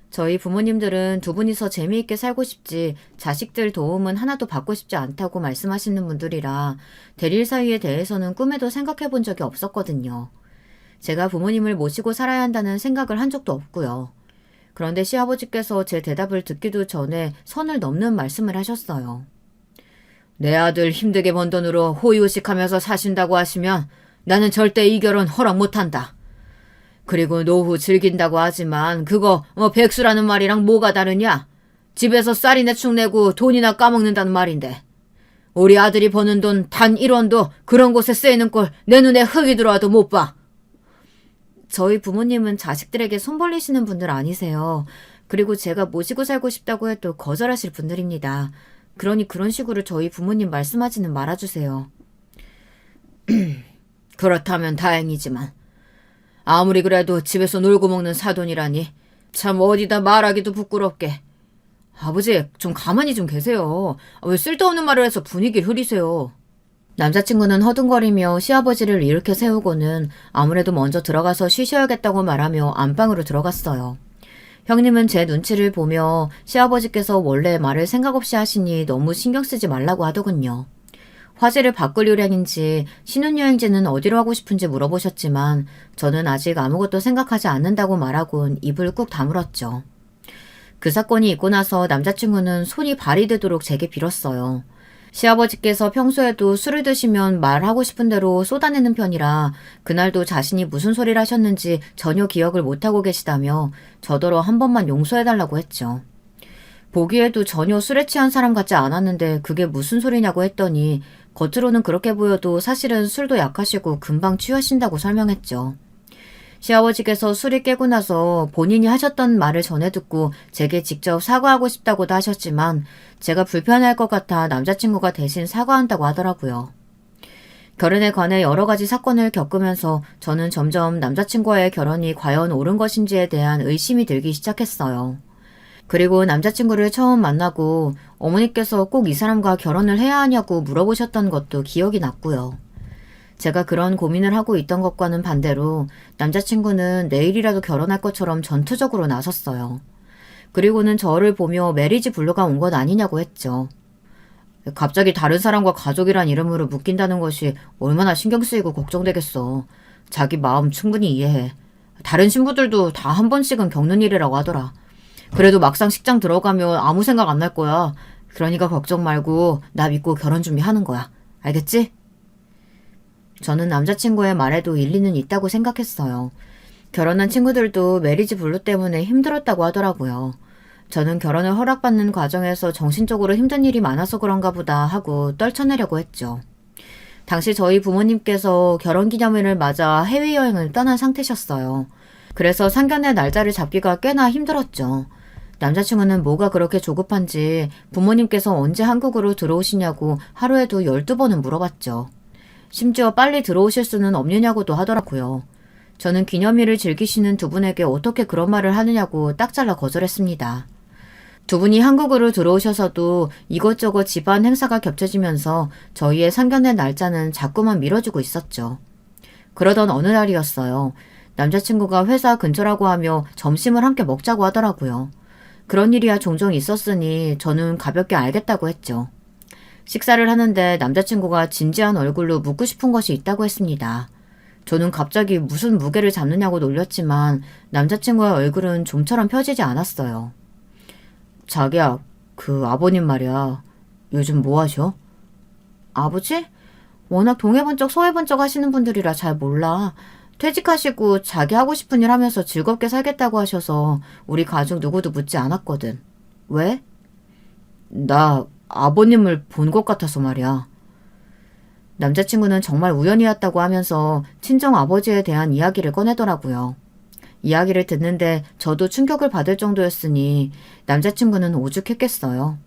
저희 부모님들은 두 분이서 재미있게 살고 싶지 자식들 도움은 하나도 받고 싶지 않다고 말씀하시는 분들이라 대릴 사위에 대해서는 꿈에도 생각해 본 적이 없었거든요. 제가 부모님을 모시고 살아야 한다는 생각을 한 적도 없고요. 그런데 시아버지께서 제 대답을 듣기도 전에 선을 넘는 말씀을 하셨어요. 내 아들 힘들게 번 돈으로 호의호식하면서 사신다고 하시면 나는 절대 이 결혼 허락 못한다. 그리고 노후 즐긴다고 하지만 그거 백수라는 말이랑 뭐가 다르냐? 집에서 쌀이나 축 내고 돈이나 까먹는다는 말인데. 우리 아들이 버는 돈 단 1원도 그런 곳에 쓰이는 꼴 내 눈에 흙이 들어와도 못 봐. 저희 부모님은 자식들에게 손 벌리시는 분들 아니세요. 그리고 제가 모시고 살고 싶다고 해도 거절하실 분들입니다. 그러니 그런 식으로 저희 부모님 말씀하지는 말아주세요. 그렇다면 다행이지만 아무리 그래도 집에서 놀고 먹는 사돈이라니 참 어디다 말하기도 부끄럽게. 아버지 좀 가만히 좀 계세요. 왜 쓸데없는 말을 해서 분위기를 흐리세요. 남자친구는 허둥거리며 시아버지를 일으켜 세우고는 아무래도 먼저 들어가서 쉬셔야겠다고 말하며 안방으로 들어갔어요. 형님은 제 눈치를 보며 시아버지께서 원래 말을 생각 없이 하시니 너무 신경 쓰지 말라고 하더군요. 화제를 바꿀 요량인지 신혼여행지는 어디로 하고 싶은지 물어보셨지만 저는 아직 아무것도 생각하지 않는다고 말하곤 입을 꾹 다물었죠. 그 사건이 있고 나서 남자친구는 손이 발이 되도록 제게 빌었어요. 시아버지께서 평소에도 술을 드시면 말하고 싶은 대로 쏟아내는 편이라 그날도 자신이 무슨 소리를 하셨는지 전혀 기억을 못하고 계시다며 저더러 한 번만 용서해달라고 했죠. 보기에도 전혀 술에 취한 사람 같지 않았는데 그게 무슨 소리냐고 했더니 겉으로는 그렇게 보여도 사실은 술도 약하시고 금방 취하신다고 설명했죠. 시아버지께서 술이 깨고 나서 본인이 하셨던 말을 전해 듣고 제게 직접 사과하고 싶다고도 하셨지만 제가 불편할 것 같아 남자친구가 대신 사과한다고 하더라고요. 결혼에 관해 여러 가지 사건을 겪으면서 저는 점점 남자친구와의 결혼이 과연 옳은 것인지에 대한 의심이 들기 시작했어요. 그리고 남자친구를 처음 만나고 어머니께서 꼭 이 사람과 결혼을 해야 하냐고 물어보셨던 것도 기억이 났고요. 제가 그런 고민을 하고 있던 것과는 반대로 남자친구는 내일이라도 결혼할 것처럼 전투적으로 나섰어요. 그리고는 저를 보며 메리지 블루가 온 것 아니냐고 했죠. 갑자기 다른 사람과 가족이란 이름으로 묶인다는 것이 얼마나 신경 쓰이고 걱정되겠어. 자기 마음 충분히 이해해. 다른 신부들도 다 한 번씩은 겪는 일이라고 하더라. 그래도 막상 식장 들어가면 아무 생각 안 날 거야. 그러니까 걱정 말고 나 믿고 결혼 준비하는 거야. 알겠지? 저는 남자친구의 말에도 일리는 있다고 생각했어요. 결혼한 친구들도 메리지 블루 때문에 힘들었다고 하더라고요. 저는 결혼을 허락받는 과정에서 정신적으로 힘든 일이 많아서 그런가 보다 하고 떨쳐내려고 했죠. 당시 저희 부모님께서 결혼기념일을 맞아 해외여행을 떠난 상태셨어요. 그래서 상견례 날짜를 잡기가 꽤나 힘들었죠. 남자친구는 뭐가 그렇게 조급한지 부모님께서 언제 한국으로 들어오시냐고 하루에도 12번은 물어봤죠. 심지어 빨리 들어오실 수는 없느냐고도 하더라고요. 저는 기념일을 즐기시는 두 분에게 어떻게 그런 말을 하느냐고 딱 잘라 거절했습니다. 두 분이 한국으로 들어오셔서도 이것저것 집안 행사가 겹쳐지면서 저희의 상견례 날짜는 자꾸만 미뤄지고 있었죠. 그러던 어느 날이었어요. 남자친구가 회사 근처라고 하며 점심을 함께 먹자고 하더라고요. 그런 일이야 종종 있었으니 저는 가볍게 알겠다고 했죠. 식사를 하는데 남자친구가 진지한 얼굴로 묻고 싶은 것이 있다고 했습니다. 저는 갑자기 무슨 무게를 잡느냐고 놀렸지만 남자친구의 얼굴은 좀처럼 펴지지 않았어요. 자기야, 그 아버님 말이야. 요즘 뭐 하셔? 아버지? 워낙 동해번쩍 서해번쩍 하시는 분들이라 잘 몰라. 퇴직하시고 자기 하고 싶은 일 하면서 즐겁게 살겠다고 하셔서 우리 가족 누구도 묻지 않았거든. 왜? 나 아버님을 본 것 같아서 말이야. 남자친구는 정말 우연이었다고 하면서 친정 아버지에 대한 이야기를 꺼내더라고요. 이야기를 듣는데 저도 충격을 받을 정도였으니 남자친구는 오죽했겠어요.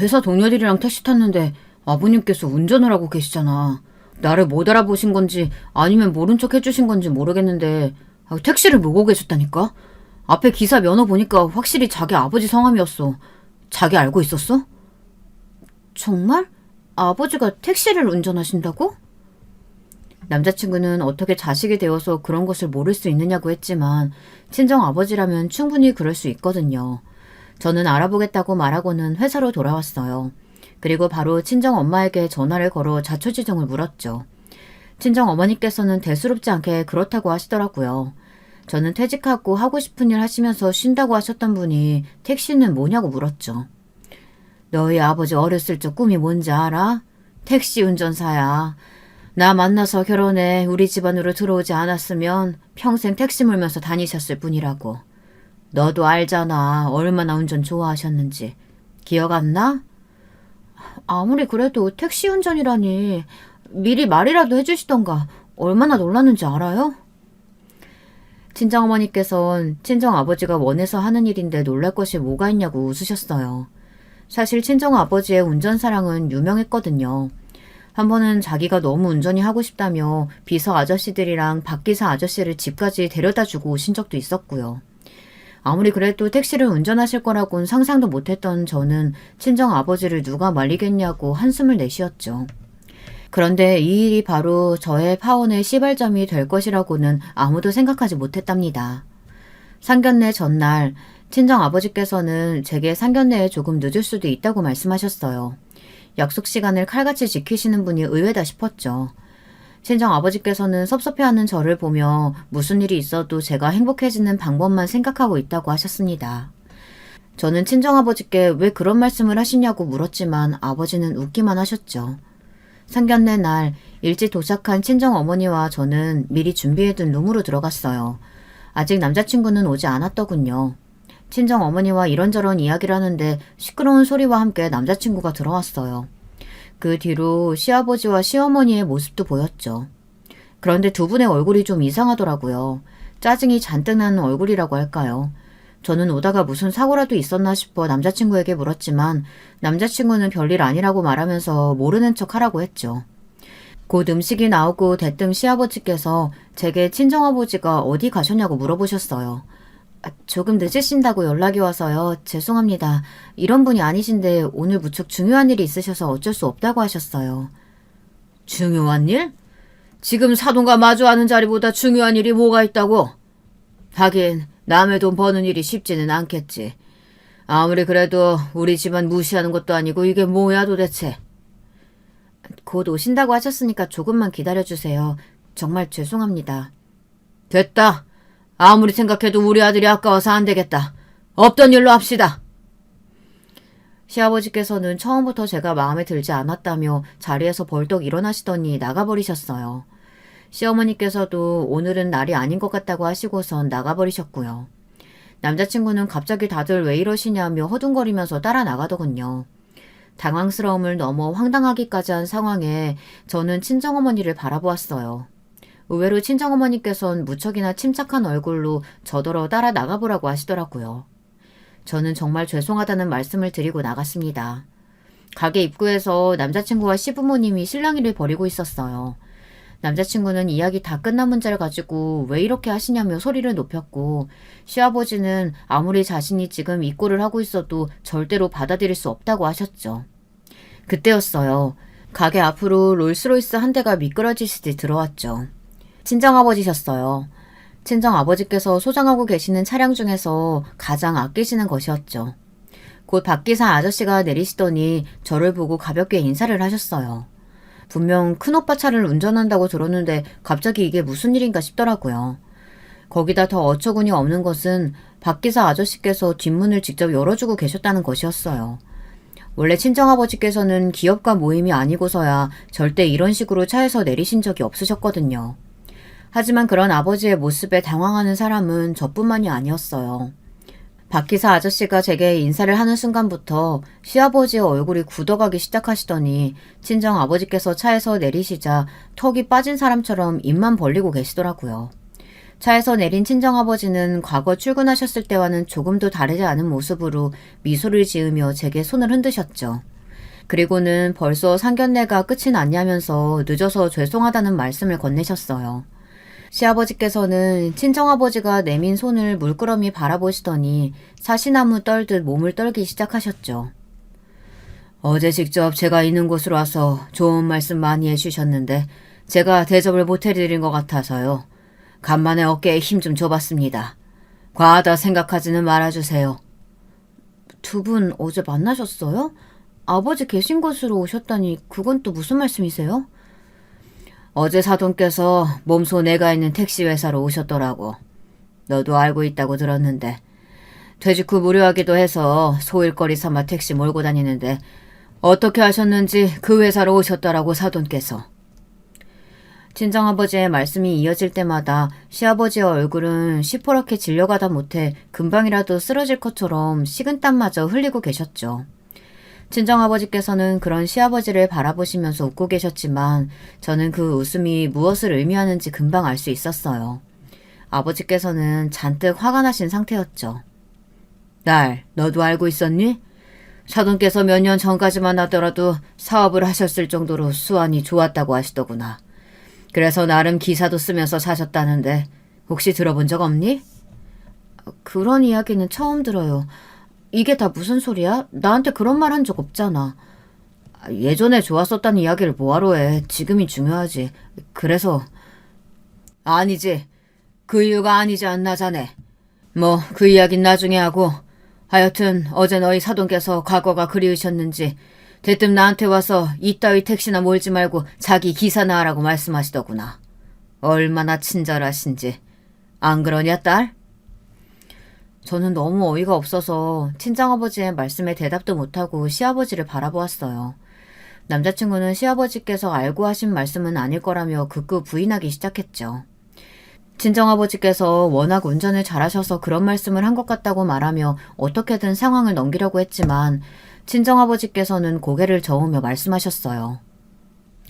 회사 동료들이랑 택시 탔는데 아버님께서 운전을 하고 계시잖아. 나를 못 알아보신 건지 아니면 모른 척 해주신 건지 모르겠는데 택시를 몰고 계셨다니까? 앞에 기사 면허 보니까 확실히 자기 아버지 성함이었어. 자기 알고 있었어? 정말? 아버지가 택시를 운전하신다고? 남자친구는 어떻게 자식이 되어서 그런 것을 모를 수 있느냐고 했지만 친정 아버지라면 충분히 그럴 수 있거든요. 저는 알아보겠다고 말하고는 회사로 돌아왔어요. 그리고 바로 친정 엄마에게 전화를 걸어 자초지종을 물었죠. 친정 어머니께서는 대수롭지 않게 그렇다고 하시더라고요. 저는 퇴직하고 하고 싶은 일 하시면서 쉰다고 하셨던 분이 택시는 뭐냐고 물었죠. 너희 아버지 어렸을 적 꿈이 뭔지 알아? 택시 운전사야. 나 만나서 결혼해 우리 집안으로 들어오지 않았으면 평생 택시 몰면서 다니셨을 뿐이라고. 너도 알잖아. 얼마나 운전 좋아하셨는지. 기억 안 나? 아무리 그래도 택시 운전이라니. 미리 말이라도 해주시던가. 얼마나 놀랐는지 알아요? 친정어머니께선 친정아버지가 원해서 하는 일인데 놀랄 것이 뭐가 있냐고 웃으셨어요. 사실 친정아버지의 운전사랑은 유명했거든요. 한 번은 자기가 너무 운전이 하고 싶다며 비서 아저씨들이랑 박기사 아저씨를 집까지 데려다주고 오신 적도 있었고요. 아무리 그래도 택시를 운전하실 거라고는 상상도 못했던 저는 친정아버지를 누가 말리겠냐고 한숨을 내쉬었죠. 그런데 이 일이 바로 저의 파혼의 시발점이 될 것이라고는 아무도 생각하지 못했답니다. 상견례 전날 친정아버지께서는 제게 상견례에 조금 늦을 수도 있다고 말씀하셨어요. 약속 시간을 칼같이 지키시는 분이 의외다 싶었죠. 친정아버지께서는 섭섭해하는 저를 보며 무슨 일이 있어도 제가 행복해지는 방법만 생각하고 있다고 하셨습니다. 저는 친정아버지께 왜 그런 말씀을 하시냐고 물었지만 아버지는 웃기만 하셨죠. 상견례 날 일찍 도착한 친정어머니와 저는 미리 준비해둔 룸으로 들어갔어요. 아직 남자친구는 오지 않았더군요. 친정어머니와 이런저런 이야기를 하는데 시끄러운 소리와 함께 남자친구가 들어왔어요. 그 뒤로 시아버지와 시어머니의 모습도 보였죠. 그런데 두 분의 얼굴이 좀 이상하더라고요. 짜증이 잔뜩 나는 얼굴이라고 할까요? 저는 오다가 무슨 사고라도 있었나 싶어 남자친구에게 물었지만 남자친구는 별일 아니라고 말하면서 모르는 척 하라고 했죠. 곧 음식이 나오고 대뜸 시아버지께서 제게 친정아버지가 어디 가셨냐고 물어보셨어요. 조금 늦으신다고 연락이 와서요. 죄송합니다. 이런 분이 아니신데 오늘 무척 중요한 일이 있으셔서 어쩔 수 없다고 하셨어요. 중요한 일? 지금 사돈과 마주하는 자리보다 중요한 일이 뭐가 있다고? 하긴 남의 돈 버는 일이 쉽지는 않겠지. 아무리 그래도 우리 집안 무시하는 것도 아니고 이게 뭐야 도대체. 곧 오신다고 하셨으니까 조금만 기다려주세요. 정말 죄송합니다. 됐다. 아무리 생각해도 우리 아들이 아까워서 안 되겠다. 없던 일로 합시다. 시아버지께서는 처음부터 제가 마음에 들지 않았다며 자리에서 벌떡 일어나시더니 나가버리셨어요. 시어머니께서도 오늘은 날이 아닌 것 같다고 하시고선 나가버리셨고요. 남자친구는 갑자기 다들 왜 이러시냐며 허둥거리면서 따라 나가더군요. 당황스러움을 넘어 황당하기까지 한 상황에 저는 친정어머니를 바라보았어요. 의외로 친정어머니께선 무척이나 침착한 얼굴로 저더러 따라 나가보라고 하시더라고요. 저는 정말 죄송하다는 말씀을 드리고 나갔습니다. 가게 입구에서 남자친구와 시부모님이 실랑이를 벌이고 있었어요. 남자친구는 이야기 다 끝난 문제를 가지고 왜 이렇게 하시냐며 소리를 높였고 시아버지는 아무리 자신이 지금 이 꼴을 하고 있어도 절대로 받아들일 수 없다고 하셨죠. 그때였어요. 가게 앞으로 롤스로이스 한 대가 미끄러지시듯이 들어왔죠. 친정아버지셨어요. 친정아버지께서 소장하고 계시는 차량 중에서 가장 아끼시는 것이었죠. 곧 박기사 아저씨가 내리시더니 저를 보고 가볍게 인사를 하셨어요. 분명 큰오빠 차를 운전한다고 들었는데 갑자기 이게 무슨 일인가 싶더라고요. 거기다 더 어처구니 없는 것은 박기사 아저씨께서 뒷문을 직접 열어주고 계셨다는 것이었어요. 원래 친정아버지께서는 기업가 모임이 아니고서야 절대 이런 식으로 차에서 내리신 적이 없으셨거든요. 하지만 그런 아버지의 모습에 당황하는 사람은 저뿐만이 아니었어요. 박기사 아저씨가 제게 인사를 하는 순간부터 시아버지의 얼굴이 굳어가기 시작하시더니 친정아버지께서 차에서 내리시자 턱이 빠진 사람처럼 입만 벌리고 계시더라고요. 차에서 내린 친정아버지는 과거 출근하셨을 때와는 조금도 다르지 않은 모습으로 미소를 지으며 제게 손을 흔드셨죠. 그리고는 벌써 상견례가 끝이 났냐면서 늦어서 죄송하다는 말씀을 건네셨어요. 시아버지께서는 친정아버지가 내민 손을 물끄러미 바라보시더니 사시나무 떨듯 몸을 떨기 시작하셨죠. 어제 직접 제가 있는 곳으로 와서 좋은 말씀 많이 해주셨는데 제가 대접을 못해드린 것 같아서요. 간만에 어깨에 힘 좀 줘봤습니다. 과하다 생각하지는 말아주세요. 두 분 어제 만나셨어요? 아버지 계신 곳으로 오셨다니 그건 또 무슨 말씀이세요? 어제 사돈께서 몸소 내가 있는 택시회사로 오셨더라고. 너도 알고 있다고 들었는데 퇴직 후 무료하기도 해서 소일거리 삼아 택시 몰고 다니는데 어떻게 하셨는지 그 회사로 오셨더라고 사돈께서. 친정아버지의 말씀이 이어질 때마다 시아버지의 얼굴은 시퍼렇게 질려가다 못해 금방이라도 쓰러질 것처럼 식은땀마저 흘리고 계셨죠. 친정아버지께서는 그런 시아버지를 바라보시면서 웃고 계셨지만 저는 그 웃음이 무엇을 의미하는지 금방 알 수 있었어요. 아버지께서는 잔뜩 화가 나신 상태였죠. 딸, 너도 알고 있었니? 사돈께서 몇 년 전까지만 하더라도 사업을 하셨을 정도로 수완이 좋았다고 하시더구나. 그래서 나름 기사도 쓰면서 사셨다는데 혹시 들어본 적 없니? 그런 이야기는 처음 들어요. 이게 다 무슨 소리야? 나한테 그런 말 한 적 없잖아. 예전에 좋았었다는 이야기를 뭐하러 해. 지금이 중요하지. 그래서... 아니지. 그 이유가 아니지 않나 자네. 뭐 그 이야긴 나중에 하고 하여튼 어제 너희 사돈께서 과거가 그리우셨는지 대뜸 나한테 와서 이따위 택시나 몰지 말고 자기 기사나 하라고 말씀하시더구나. 얼마나 친절하신지. 안 그러냐 딸? 저는 너무 어이가 없어서 친정아버지의 말씀에 대답도 못하고 시아버지를 바라보았어요. 남자친구는 시아버지께서 알고 하신 말씀은 아닐 거라며 극구 부인하기 시작했죠. 친정아버지께서 워낙 운전을 잘하셔서 그런 말씀을 한 것 같다고 말하며 어떻게든 상황을 넘기려고 했지만 친정아버지께서는 고개를 저으며 말씀하셨어요.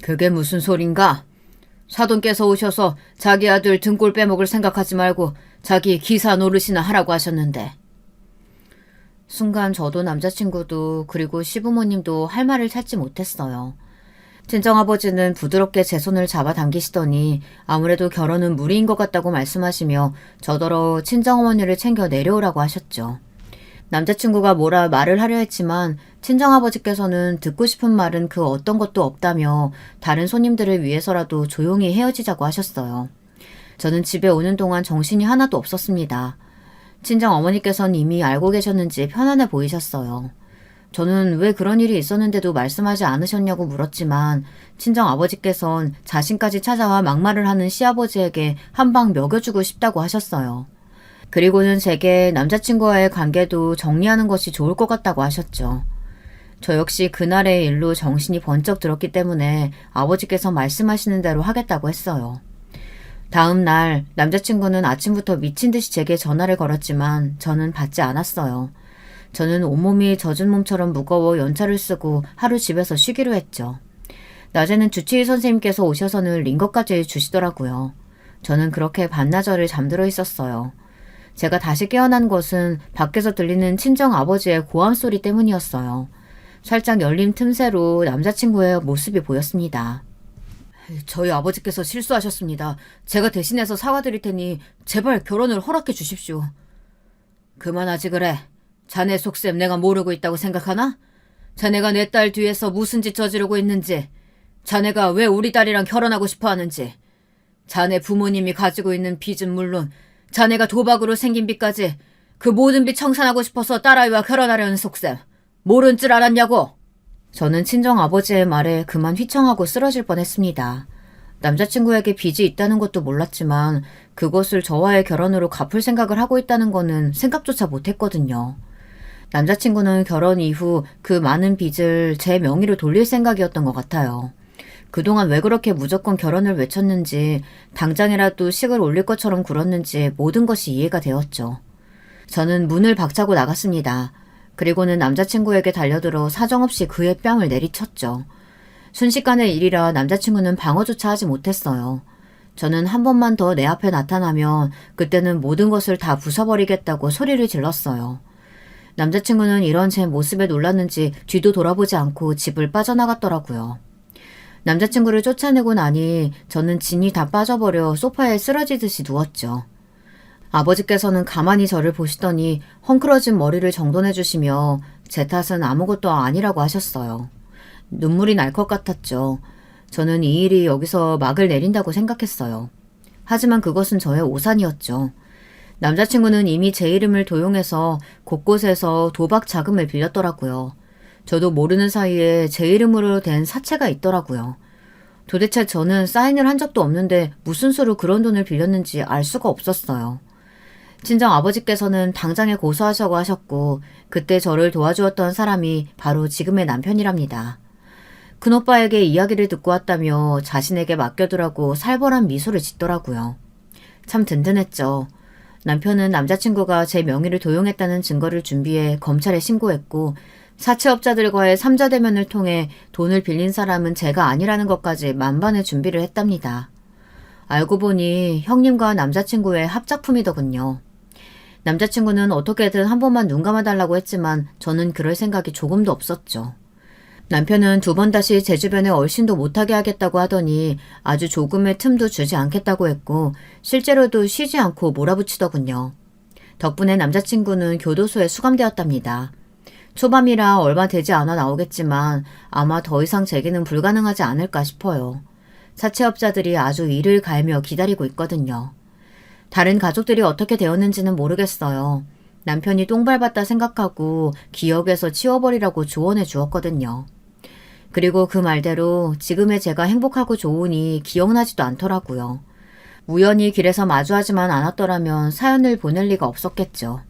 그게 무슨 소린가? 사돈께서 오셔서 자기 아들 등골 빼먹을 생각하지 말고 자기 기사 노릇이나 하라고 하셨는데. 순간 저도 남자친구도 그리고 시부모님도 할 말을 찾지 못했어요. 친정아버지는 부드럽게 제 손을 잡아당기시더니 아무래도 결혼은 무리인 것 같다고 말씀하시며 저더러 친정어머니를 챙겨 내려오라고 하셨죠. 남자친구가 뭐라 말을 하려 했지만 친정아버지께서는 듣고 싶은 말은 그 어떤 것도 없다며 다른 손님들을 위해서라도 조용히 헤어지자고 하셨어요. 저는 집에 오는 동안 정신이 하나도 없었습니다. 친정어머니께서는 이미 알고 계셨는지 편안해 보이셨어요. 저는 왜 그런 일이 있었는데도 말씀하지 않으셨냐고 물었지만 친정아버지께선 자신까지 찾아와 막말을 하는 시아버지에게 한 방 먹여주고 싶다고 하셨어요. 그리고는 제게 남자친구와의 관계도 정리하는 것이 좋을 것 같다고 하셨죠. 저 역시 그날의 일로 정신이 번쩍 들었기 때문에 아버지께서 말씀하시는 대로 하겠다고 했어요. 다음 날 남자친구는 아침부터 미친 듯이 제게 전화를 걸었지만 저는 받지 않았어요. 저는 온몸이 젖은 몸처럼 무거워 연차를 쓰고 하루 집에서 쉬기로 했죠. 낮에는 주치의 선생님께서 오셔서는 링거까지 주시더라고요. 저는 그렇게 반나절을 잠들어 있었어요. 제가 다시 깨어난 것은 밖에서 들리는 친정아버지의 고함 소리 때문이었어요. 살짝 열린 틈새로 남자친구의 모습이 보였습니다. 저희 아버지께서 실수하셨습니다. 제가 대신해서 사과드릴 테니 제발 결혼을 허락해 주십시오. 그만하지 그래. 자네 속셈 내가 모르고 있다고 생각하나? 자네가 내 딸 뒤에서 무슨 짓 저지르고 있는지, 자네가 왜 우리 딸이랑 결혼하고 싶어 하는지, 자네 부모님이 가지고 있는 빚은 물론 자네가 도박으로 생긴 빚까지 그 모든 빚 청산하고 싶어서 딸아이와 결혼하려는 속셈 모른 줄 알았냐고. 저는 친정아버지의 말에 그만 휘청하고 쓰러질 뻔했습니다. 남자친구에게 빚이 있다는 것도 몰랐지만 그것을 저와의 결혼으로 갚을 생각을 하고 있다는 거는 생각조차 못했거든요. 남자친구는 결혼 이후 그 많은 빚을 제 명의로 돌릴 생각이었던 것 같아요. 그동안 왜 그렇게 무조건 결혼을 외쳤는지, 당장이라도 식을 올릴 것처럼 굴었는지 모든 것이 이해가 되었죠. 저는 문을 박차고 나갔습니다. 그리고는 남자친구에게 달려들어 사정없이 그의 뺨을 내리쳤죠. 순식간의 일이라 남자친구는 방어조차 하지 못했어요. 저는 한 번만 더 내 앞에 나타나면 그때는 모든 것을 다 부숴버리겠다고 소리를 질렀어요. 남자친구는 이런 제 모습에 놀랐는지 뒤도 돌아보지 않고 집을 빠져나갔더라고요. 남자친구를 쫓아내고 나니 저는 진이 다 빠져버려 소파에 쓰러지듯이 누웠죠. 아버지께서는 가만히 저를 보시더니 헝클어진 머리를 정돈해 주시며 제 탓은 아무것도 아니라고 하셨어요. 눈물이 날 것 같았죠. 저는 이 일이 여기서 막을 내린다고 생각했어요. 하지만 그것은 저의 오산이었죠. 남자친구는 이미 제 이름을 도용해서 곳곳에서 도박 자금을 빌렸더라고요. 저도 모르는 사이에 제 이름으로 된 사채가 있더라고요. 도대체 저는 사인을 한 적도 없는데 무슨 수로 그런 돈을 빌렸는지 알 수가 없었어요. 친정 아버지께서는 당장에 고소하자고 하셨고 그때 저를 도와주었던 사람이 바로 지금의 남편이랍니다. 큰오빠에게 이야기를 듣고 왔다며 자신에게 맡겨두라고 살벌한 미소를 짓더라고요. 참 든든했죠. 남편은 남자친구가 제 명의를 도용했다는 증거를 준비해 검찰에 신고했고 사채업자들과의 삼자대면을 통해 돈을 빌린 사람은 제가 아니라는 것까지 만반의 준비를 했답니다. 알고 보니 형님과 남자친구의 합작품이더군요. 남자친구는 어떻게든 한 번만 눈 감아달라고 했지만 저는 그럴 생각이 조금도 없었죠. 남편은 두 번 다시 제 주변에 얼씬도 못하게 하겠다고 하더니 아주 조금의 틈도 주지 않겠다고 했고 실제로도 쉬지 않고 몰아붙이더군요. 덕분에 남자친구는 교도소에 수감되었답니다. 초밤이라 얼마 되지 않아 나오겠지만 아마 더 이상 재기는 불가능하지 않을까 싶어요. 사채업자들이 아주 이를 갈며 기다리고 있거든요. 다른 가족들이 어떻게 되었는지는 모르겠어요. 남편이 똥 밟았다 생각하고 기억에서 치워버리라고 조언해 주었거든요. 그리고 그 말대로 지금의 제가 행복하고 좋으니 기억나지도 않더라고요. 우연히 길에서 마주하지만 않았더라면 사연을 보낼 리가 없었겠죠.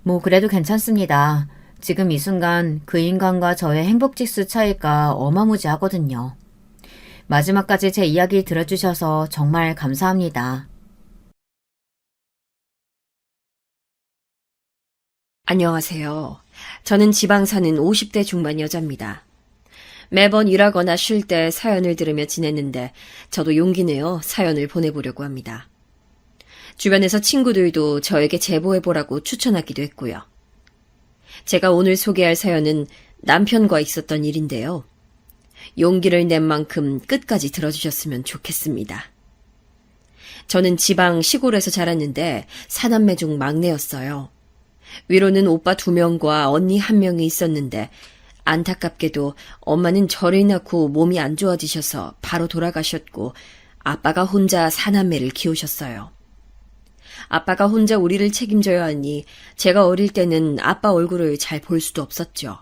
뭐 그래도 괜찮습니다. 지금 이 순간 그 인간과 저의 행복지수 차이가 어마무지하거든요. 마지막까지 제 이야기 들어주셔서 정말 감사합니다. 안녕하세요. 저는 지방 사는 50대 중반 여자입니다. 매번 일하거나 쉴 때 사연을 들으며 지냈는데 저도 용기 내어 사연을 보내보려고 합니다. 주변에서 친구들도 저에게 제보해보라고 추천하기도 했고요. 제가 오늘 소개할 사연은 남편과 있었던 일인데요. 용기를 낸 만큼 끝까지 들어주셨으면 좋겠습니다. 저는 지방 시골에서 자랐는데 사남매 중 막내였어요. 위로는 오빠 2명과 언니 1명이 있었는데 안타깝게도 엄마는 저를 낳고 몸이 안 좋아지셔서 바로 돌아가셨고 아빠가 혼자 사남매를 키우셨어요. 아빠가 혼자 우리를 책임져야 하니 제가 어릴 때는 아빠 얼굴을 잘 볼 수도 없었죠.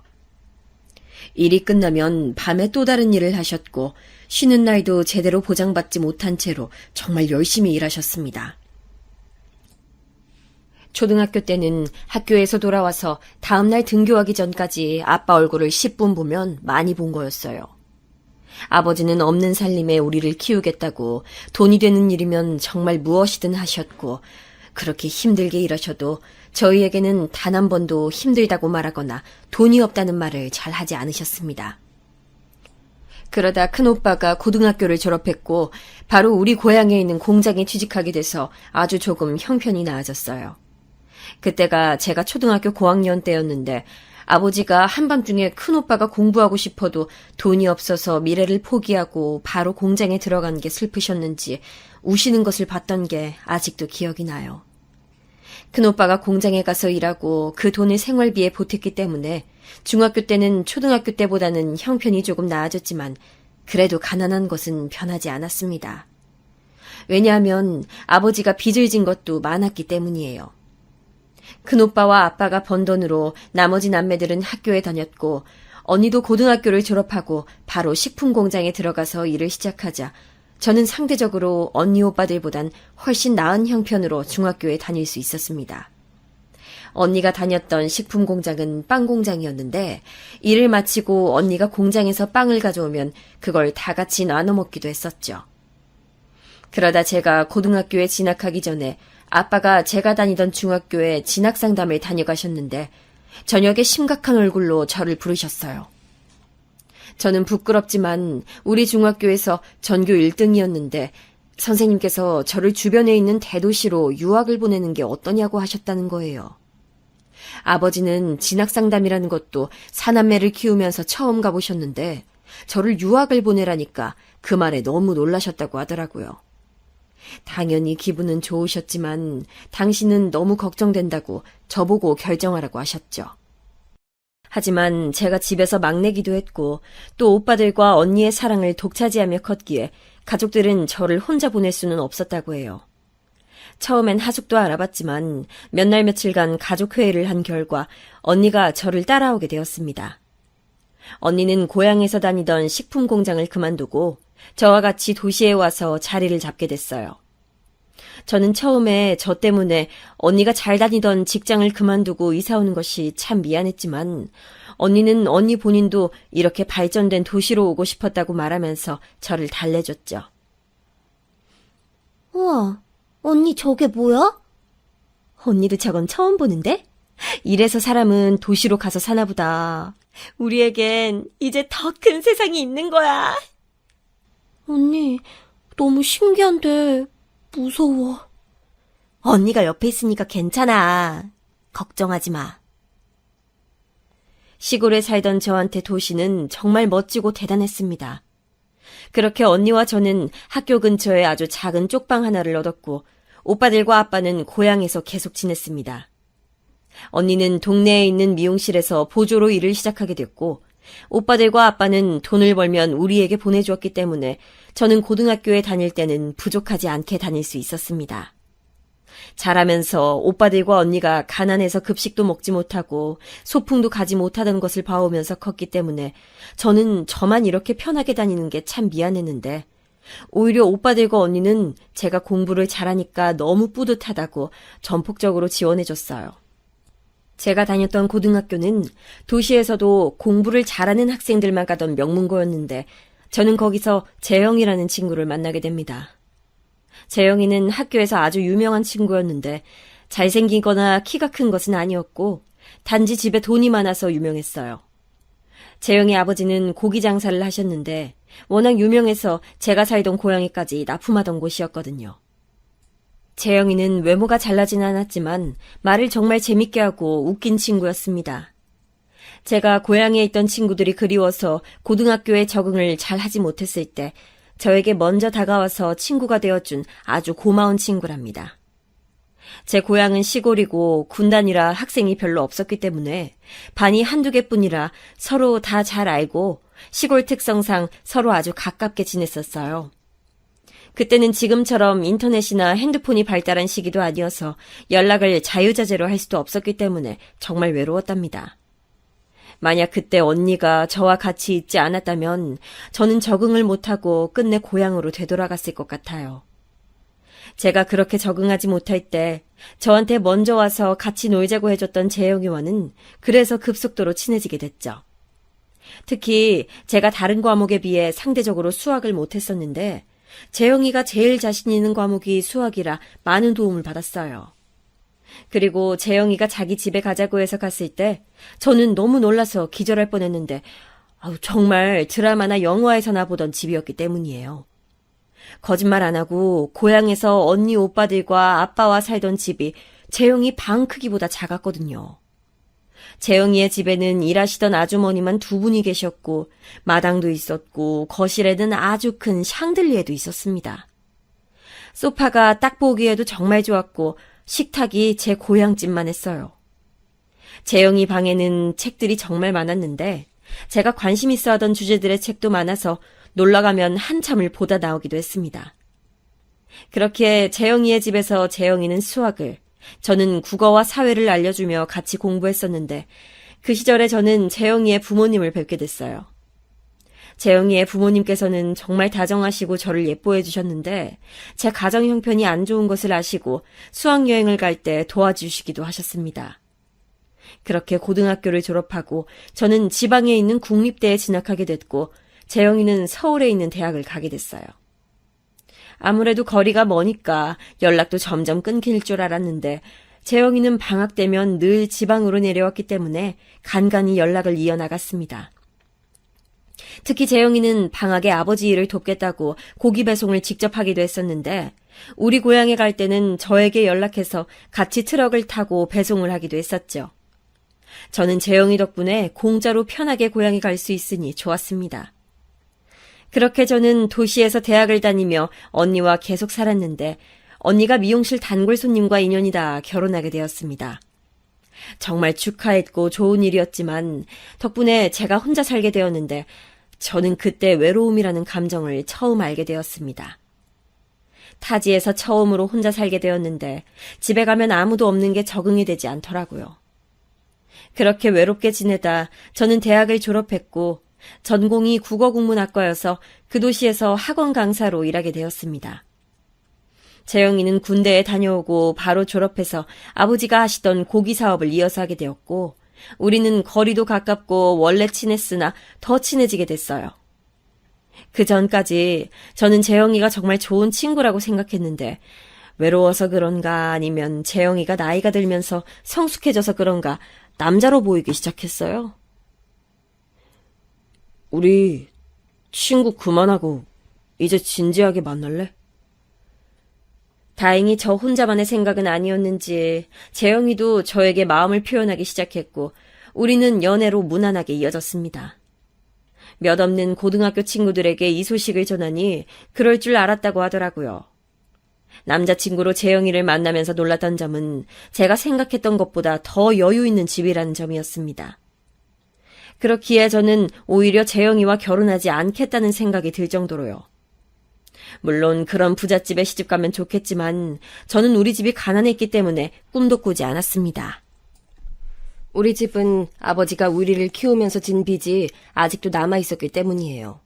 일이 끝나면 밤에 또 다른 일을 하셨고 쉬는 날도 제대로 보장받지 못한 채로 정말 열심히 일하셨습니다. 초등학교 때는 학교에서 돌아와서 다음날 등교하기 전까지 아빠 얼굴을 10분 보면 많이 본 거였어요. 아버지는 없는 살림에 우리를 키우겠다고 돈이 되는 일이면 정말 무엇이든 하셨고 그렇게 힘들게 일하셔도 저희에게는 단 한 번도 힘들다고 말하거나 돈이 없다는 말을 잘 하지 않으셨습니다. 그러다 큰오빠가 고등학교를 졸업했고 바로 우리 고향에 있는 공장에 취직하게 돼서 아주 조금 형편이 나아졌어요. 그때가 제가 초등학교 고학년 때였는데 아버지가 한밤중에 큰오빠가 공부하고 싶어도 돈이 없어서 미래를 포기하고 바로 공장에 들어간 게 슬프셨는지 우시는 것을 봤던 게 아직도 기억이 나요. 큰오빠가 공장에 가서 일하고 그 돈을 생활비에 보탰기 때문에 중학교 때는 초등학교 때보다는 형편이 조금 나아졌지만 그래도 가난한 것은 변하지 않았습니다. 왜냐하면 아버지가 빚을 진 것도 많았기 때문이에요. 큰오빠와 아빠가 번 돈으로 나머지 남매들은 학교에 다녔고 언니도 고등학교를 졸업하고 바로 식품 공장에 들어가서 일을 시작하자 저는 상대적으로 언니 오빠들보단 훨씬 나은 형편으로 중학교에 다닐 수 있었습니다. 언니가 다녔던 식품 공장은 빵 공장이었는데 일을 마치고 언니가 공장에서 빵을 가져오면 그걸 다 같이 나눠 먹기도 했었죠. 그러다 제가 고등학교에 진학하기 전에 아빠가 제가 다니던 중학교에 진학상담을 다녀가셨는데 저녁에 심각한 얼굴로 저를 부르셨어요. 저는 부끄럽지만 우리 중학교에서 전교 1등이었는데 선생님께서 저를 주변에 있는 대도시로 유학을 보내는 게 어떠냐고 하셨다는 거예요. 아버지는 진학상담이라는 것도 사남매를 키우면서 처음 가보셨는데 저를 유학을 보내라니까 그 말에 너무 놀라셨다고 하더라고요. 당연히 기분은 좋으셨지만 당신은 너무 걱정된다고 저보고 결정하라고 하셨죠. 하지만 제가 집에서 막내기도 했고 또 오빠들과 언니의 사랑을 독차지하며 컸기에 가족들은 저를 혼자 보낼 수는 없었다고 해요. 처음엔 하숙도 알아봤지만 몇 날 며칠간 가족회의를 한 결과 언니가 저를 따라오게 되었습니다. 언니는 고향에서 다니던 식품 공장을 그만두고 저와 같이 도시에 와서 자리를 잡게 됐어요. 저는 처음에 저 때문에 언니가 잘 다니던 직장을 그만두고 이사 오는 것이 참 미안했지만 언니는 언니 본인도 이렇게 발전된 도시로 오고 싶었다고 말하면서 저를 달래줬죠. 우와, 언니 저게 뭐야? 언니도 저건 처음 보는데? 이래서 사람은 도시로 가서 사나 보다. 우리에겐 이제 더 큰 세상이 있는 거야. 언니, 너무 신기한데 무서워. 언니가 옆에 있으니까 괜찮아. 걱정하지 마. 시골에 살던 저한테 도시는 정말 멋지고 대단했습니다. 그렇게 언니와 저는 학교 근처에 아주 작은 쪽방 하나를 얻었고 오빠들과 아빠는 고향에서 계속 지냈습니다. 언니는 동네에 있는 미용실에서 보조로 일을 시작하게 됐고 오빠들과 아빠는 돈을 벌면 우리에게 보내주었기 때문에 저는 고등학교에 다닐 때는 부족하지 않게 다닐 수 있었습니다. 자라면서 오빠들과 언니가 가난해서 급식도 먹지 못하고 소풍도 가지 못하던 것을 봐오면서 컸기 때문에 저는 저만 이렇게 편하게 다니는 게 참 미안했는데 오히려 오빠들과 언니는 제가 공부를 잘하니까 너무 뿌듯하다고 전폭적으로 지원해줬어요. 제가 다녔던 고등학교는 도시에서도 공부를 잘하는 학생들만 가던 명문고였는데 저는 거기서 재영이라는 친구를 만나게 됩니다. 재영이는 학교에서 아주 유명한 친구였는데 잘생기거나 키가 큰 것은 아니었고 단지 집에 돈이 많아서 유명했어요. 재영이 아버지는 고기 장사를 하셨는데 워낙 유명해서 제가 살던 고향에까지 납품하던 곳이었거든요. 재영이는 외모가 잘나진 않았지만 말을 정말 재밌게 하고 웃긴 친구였습니다. 제가 고향에 있던 친구들이 그리워서 고등학교에 적응을 잘 하지 못했을 때 저에게 먼저 다가와서 친구가 되어준 아주 고마운 친구랍니다. 제 고향은 시골이고 군단이라 학생이 별로 없었기 때문에 반이 한두 개뿐이라 서로 다 잘 알고 시골 특성상 서로 아주 가깝게 지냈었어요. 그때는 지금처럼 인터넷이나 핸드폰이 발달한 시기도 아니어서 연락을 자유자재로 할 수도 없었기 때문에 정말 외로웠답니다. 만약 그때 언니가 저와 같이 있지 않았다면 저는 적응을 못하고 끝내 고향으로 되돌아갔을 것 같아요. 제가 그렇게 적응하지 못할 때 저한테 먼저 와서 같이 놀자고 해줬던 재영이와는 그래서 급속도로 친해지게 됐죠. 특히 제가 다른 과목에 비해 상대적으로 수학을 못했었는데 재영이가 제일 자신 있는 과목이 수학이라 많은 도움을 받았어요. 그리고 재영이가 자기 집에 가자고 해서 갔을 때 저는 너무 놀라서 기절할 뻔했는데 정말 드라마나 영화에서나 보던 집이었기 때문이에요. 거짓말 안 하고 고향에서 언니 오빠들과 아빠와 살던 집이 재영이 방 크기보다 작았거든요. 재영이의 집에는 일하시던 아주머니만 두 분이 계셨고 마당도 있었고 거실에는 아주 큰 샹들리에도 있었습니다. 소파가 딱 보기에도 정말 좋았고 식탁이 제 고향집만 했어요. 재영이 방에는 책들이 정말 많았는데 제가 관심 있어 하던 주제들의 책도 많아서 놀러가면 한참을 보다 나오기도 했습니다. 그렇게 재영이의 집에서 재영이는 수학을, 저는 국어와 사회를 알려주며 같이 공부했었는데 그 시절에 저는 재영이의 부모님을 뵙게 됐어요. 재영이의 부모님께서는 정말 다정하시고 저를 예뻐해 주셨는데 제 가정 형편이 안 좋은 것을 아시고 수학여행을 갈 때 도와주시기도 하셨습니다. 그렇게 고등학교를 졸업하고 저는 지방에 있는 국립대에 진학하게 됐고 재영이는 서울에 있는 대학을 가게 됐어요. 아무래도 거리가 머니까 연락도 점점 끊길 줄 알았는데 재영이는 방학 때면 늘 지방으로 내려왔기 때문에 간간히 연락을 이어나갔습니다. 특히 재영이는 방학에 아버지 일을 돕겠다고 고기 배송을 직접 하기도 했었는데 우리 고향에 갈 때는 저에게 연락해서 같이 트럭을 타고 배송을 하기도 했었죠. 저는 재영이 덕분에 공짜로 편하게 고향에 갈 수 있으니 좋았습니다. 그렇게 저는 도시에서 대학을 다니며 언니와 계속 살았는데 언니가 미용실 단골 손님과 인연이 닿아 결혼하게 되었습니다. 정말 축하했고 좋은 일이었지만 덕분에 제가 혼자 살게 되었는데 저는 그때 외로움이라는 감정을 처음 알게 되었습니다. 타지에서 처음으로 혼자 살게 되었는데 집에 가면 아무도 없는 게 적응이 되지 않더라고요. 그렇게 외롭게 지내다 저는 대학을 졸업했고 전공이 국어국문학과여서 그 도시에서 학원 강사로 일하게 되었습니다. 재영이는 군대에 다녀오고 바로 졸업해서 아버지가 하시던 고기 사업을 이어서 하게 되었고 우리는 거리도 가깝고 원래 친했으나 더 친해지게 됐어요. 그 전까지 저는 재영이가 정말 좋은 친구라고 생각했는데 외로워서 그런가 아니면 재영이가 나이가 들면서 성숙해져서 그런가 남자로 보이기 시작했어요. 우리 친구 그만하고 이제 진지하게 만날래? 다행히 저 혼자만의 생각은 아니었는지 재영이도 저에게 마음을 표현하기 시작했고 우리는 연애로 무난하게 이어졌습니다. 몇 없는 고등학교 친구들에게 이 소식을 전하니 그럴 줄 알았다고 하더라고요. 남자친구로 재영이를 만나면서 놀랐던 점은 제가 생각했던 것보다 더 여유 있는 집이라는 점이었습니다. 그렇기에 저는 오히려 재영이와 결혼하지 않겠다는 생각이 들 정도로요. 물론 그런 부잣집에 시집가면 좋겠지만 저는 우리 집이 가난했기 때문에 꿈도 꾸지 않았습니다. 우리 집은 아버지가 우리를 키우면서 진 빚이 아직도 남아있었기 때문이에요.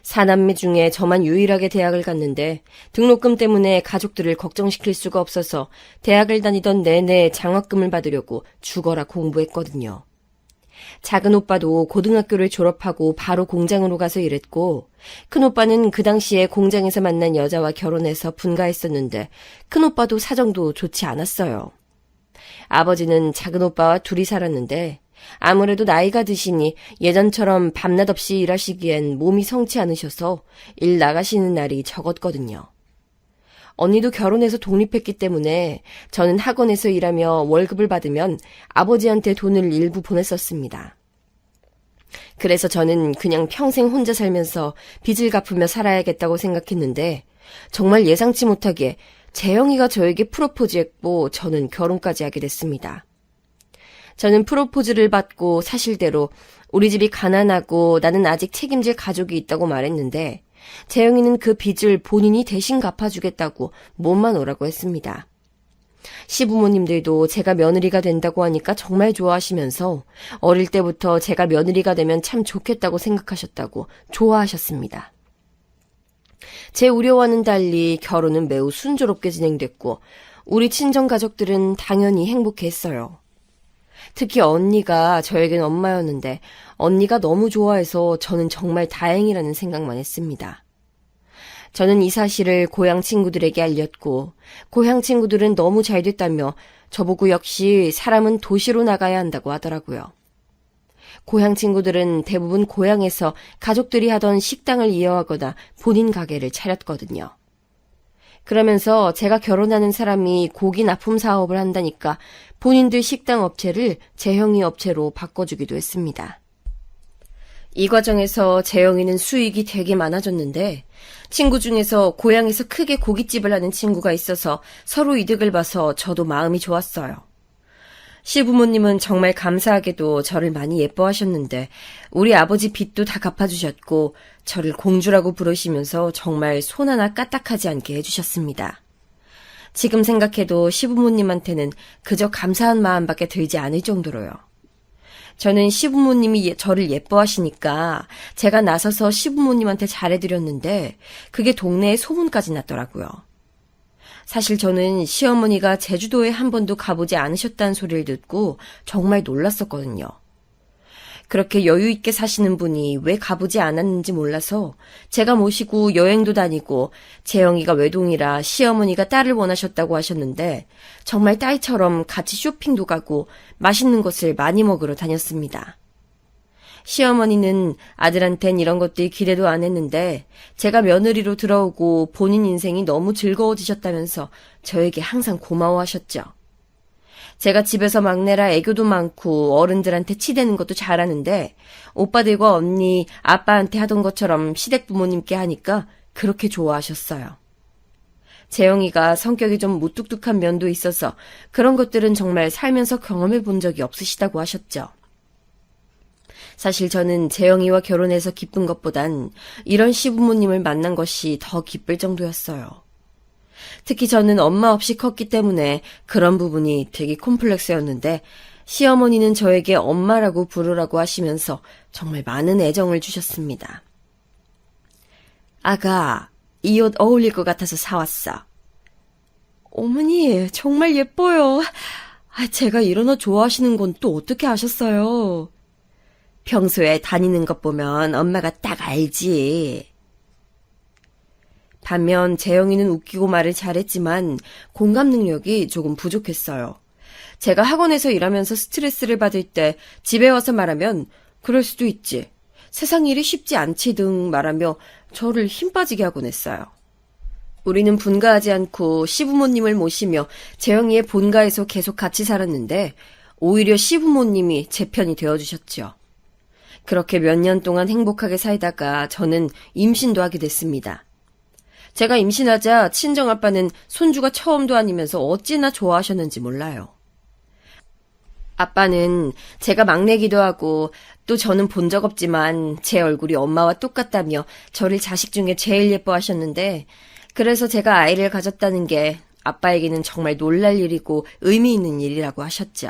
사남매 중에 저만 유일하게 대학을 갔는데 등록금 때문에 가족들을 걱정시킬 수가 없어서 대학을 다니던 내내 장학금을 받으려고 죽어라 공부했거든요. 작은 오빠도 고등학교를 졸업하고 바로 공장으로 가서 일했고, 큰 오빠는 그 당시에 공장에서 만난 여자와 결혼해서 분가했었는데 큰 오빠도 사정도 좋지 않았어요. 아버지는 작은 오빠와 둘이 살았는데 아무래도 나이가 드시니 예전처럼 밤낮 없이 일하시기엔 몸이 성치 않으셔서 일 나가시는 날이 적었거든요. 언니도 결혼해서 독립했기 때문에 저는 학원에서 일하며 월급을 받으면 아버지한테 돈을 일부 보냈었습니다. 그래서 저는 그냥 평생 혼자 살면서 빚을 갚으며 살아야겠다고 생각했는데 정말 예상치 못하게 재영이가 저에게 프로포즈했고 저는 결혼까지 하게 됐습니다. 저는 프로포즈를 받고 사실대로 우리 집이 가난하고 나는 아직 책임질 가족이 있다고 말했는데 재영이는 그 빚을 본인이 대신 갚아주겠다고 몸만 오라고 했습니다. 시부모님들도 제가 며느리가 된다고 하니까 정말 좋아하시면서 어릴 때부터 제가 며느리가 되면 참 좋겠다고 생각하셨다고 좋아하셨습니다. 제 우려와는 달리 결혼은 매우 순조롭게 진행됐고 우리 친정가족들은 당연히 행복해했어요. 특히 언니가 저에겐 엄마였는데 언니가 너무 좋아해서 저는 정말 다행이라는 생각만 했습니다. 저는 이 사실을 고향 친구들에게 알렸고 고향 친구들은 너무 잘 됐다며 저보고 역시 사람은 도시로 나가야 한다고 하더라고요. 고향 친구들은 대부분 고향에서 가족들이 하던 식당을 이어가거나 본인 가게를 차렸거든요. 그러면서 제가 결혼하는 사람이 고기 납품 사업을 한다니까 본인들 식당 업체를 재영이 업체로 바꿔주기도 했습니다. 이 과정에서 재영이는 수익이 되게 많아졌는데 친구 중에서 고향에서 크게 고깃집을 하는 친구가 있어서 서로 이득을 봐서 저도 마음이 좋았어요. 시부모님은 정말 감사하게도 저를 많이 예뻐하셨는데 우리 아버지 빚도 다 갚아주셨고 저를 공주라고 부르시면서 정말 손 하나 까딱하지 않게 해주셨습니다. 지금 생각해도 시부모님한테는 그저 감사한 마음밖에 들지 않을 정도로요. 저는 시부모님이 저를 예뻐하시니까 제가 나서서 시부모님한테 잘해드렸는데 그게 동네에 소문까지 났더라고요. 사실 저는 시어머니가 제주도에 한 번도 가보지 않으셨다는 소리를 듣고 정말 놀랐었거든요. 그렇게 여유 있게 사시는 분이 왜 가보지 않았는지 몰라서 제가 모시고 여행도 다니고 재영이가 외동이라 시어머니가 딸을 원하셨다고 하셨는데 정말 딸처럼 같이 쇼핑도 가고 맛있는 것을 많이 먹으러 다녔습니다. 시어머니는 아들한텐 이런 것들이 기대도 안 했는데 제가 며느리로 들어오고 본인 인생이 너무 즐거워지셨다면서 저에게 항상 고마워하셨죠. 제가 집에서 막내라 애교도 많고 어른들한테 치대는 것도 잘하는데 오빠들과 언니, 아빠한테 하던 것처럼 시댁 부모님께 하니까 그렇게 좋아하셨어요. 재영이가 성격이 좀 무뚝뚝한 면도 있어서 그런 것들은 정말 살면서 경험해 본 적이 없으시다고 하셨죠. 사실 저는 재영이와 결혼해서 기쁜 것보단 이런 시부모님을 만난 것이 더 기쁠 정도였어요. 특히 저는 엄마 없이 컸기 때문에 그런 부분이 되게 콤플렉스였는데 시어머니는 저에게 엄마라고 부르라고 하시면서 정말 많은 애정을 주셨습니다. 아가, 이 옷 어울릴 것 같아서 사왔어. 어머니, 정말 예뻐요. 제가 이런 옷 좋아하시는 건 또 어떻게 아셨어요? 평소에 다니는 것 보면 엄마가 딱 알지. 반면 재영이는 웃기고 말을 잘했지만 공감 능력이 조금 부족했어요. 제가 학원에서 일하면서 스트레스를 받을 때 집에 와서 말하면 그럴 수도 있지. 세상 일이 쉽지 않지 등 말하며 저를 힘 빠지게 하곤 했어요. 우리는 분가하지 않고 시부모님을 모시며 재영이의 본가에서 계속 같이 살았는데 오히려 시부모님이 제 편이 되어주셨죠. 그렇게 몇 년 동안 행복하게 살다가 저는 임신도 하게 됐습니다. 제가 임신하자 친정아빠는 손주가 처음도 아니면서 어찌나 좋아하셨는지 몰라요. 아빠는 제가 막내기도 하고 또 저는 본 적 없지만 제 얼굴이 엄마와 똑같다며 저를 자식 중에 제일 예뻐하셨는데 그래서 제가 아이를 가졌다는 게 아빠에게는 정말 놀랄 일이고 의미 있는 일이라고 하셨죠.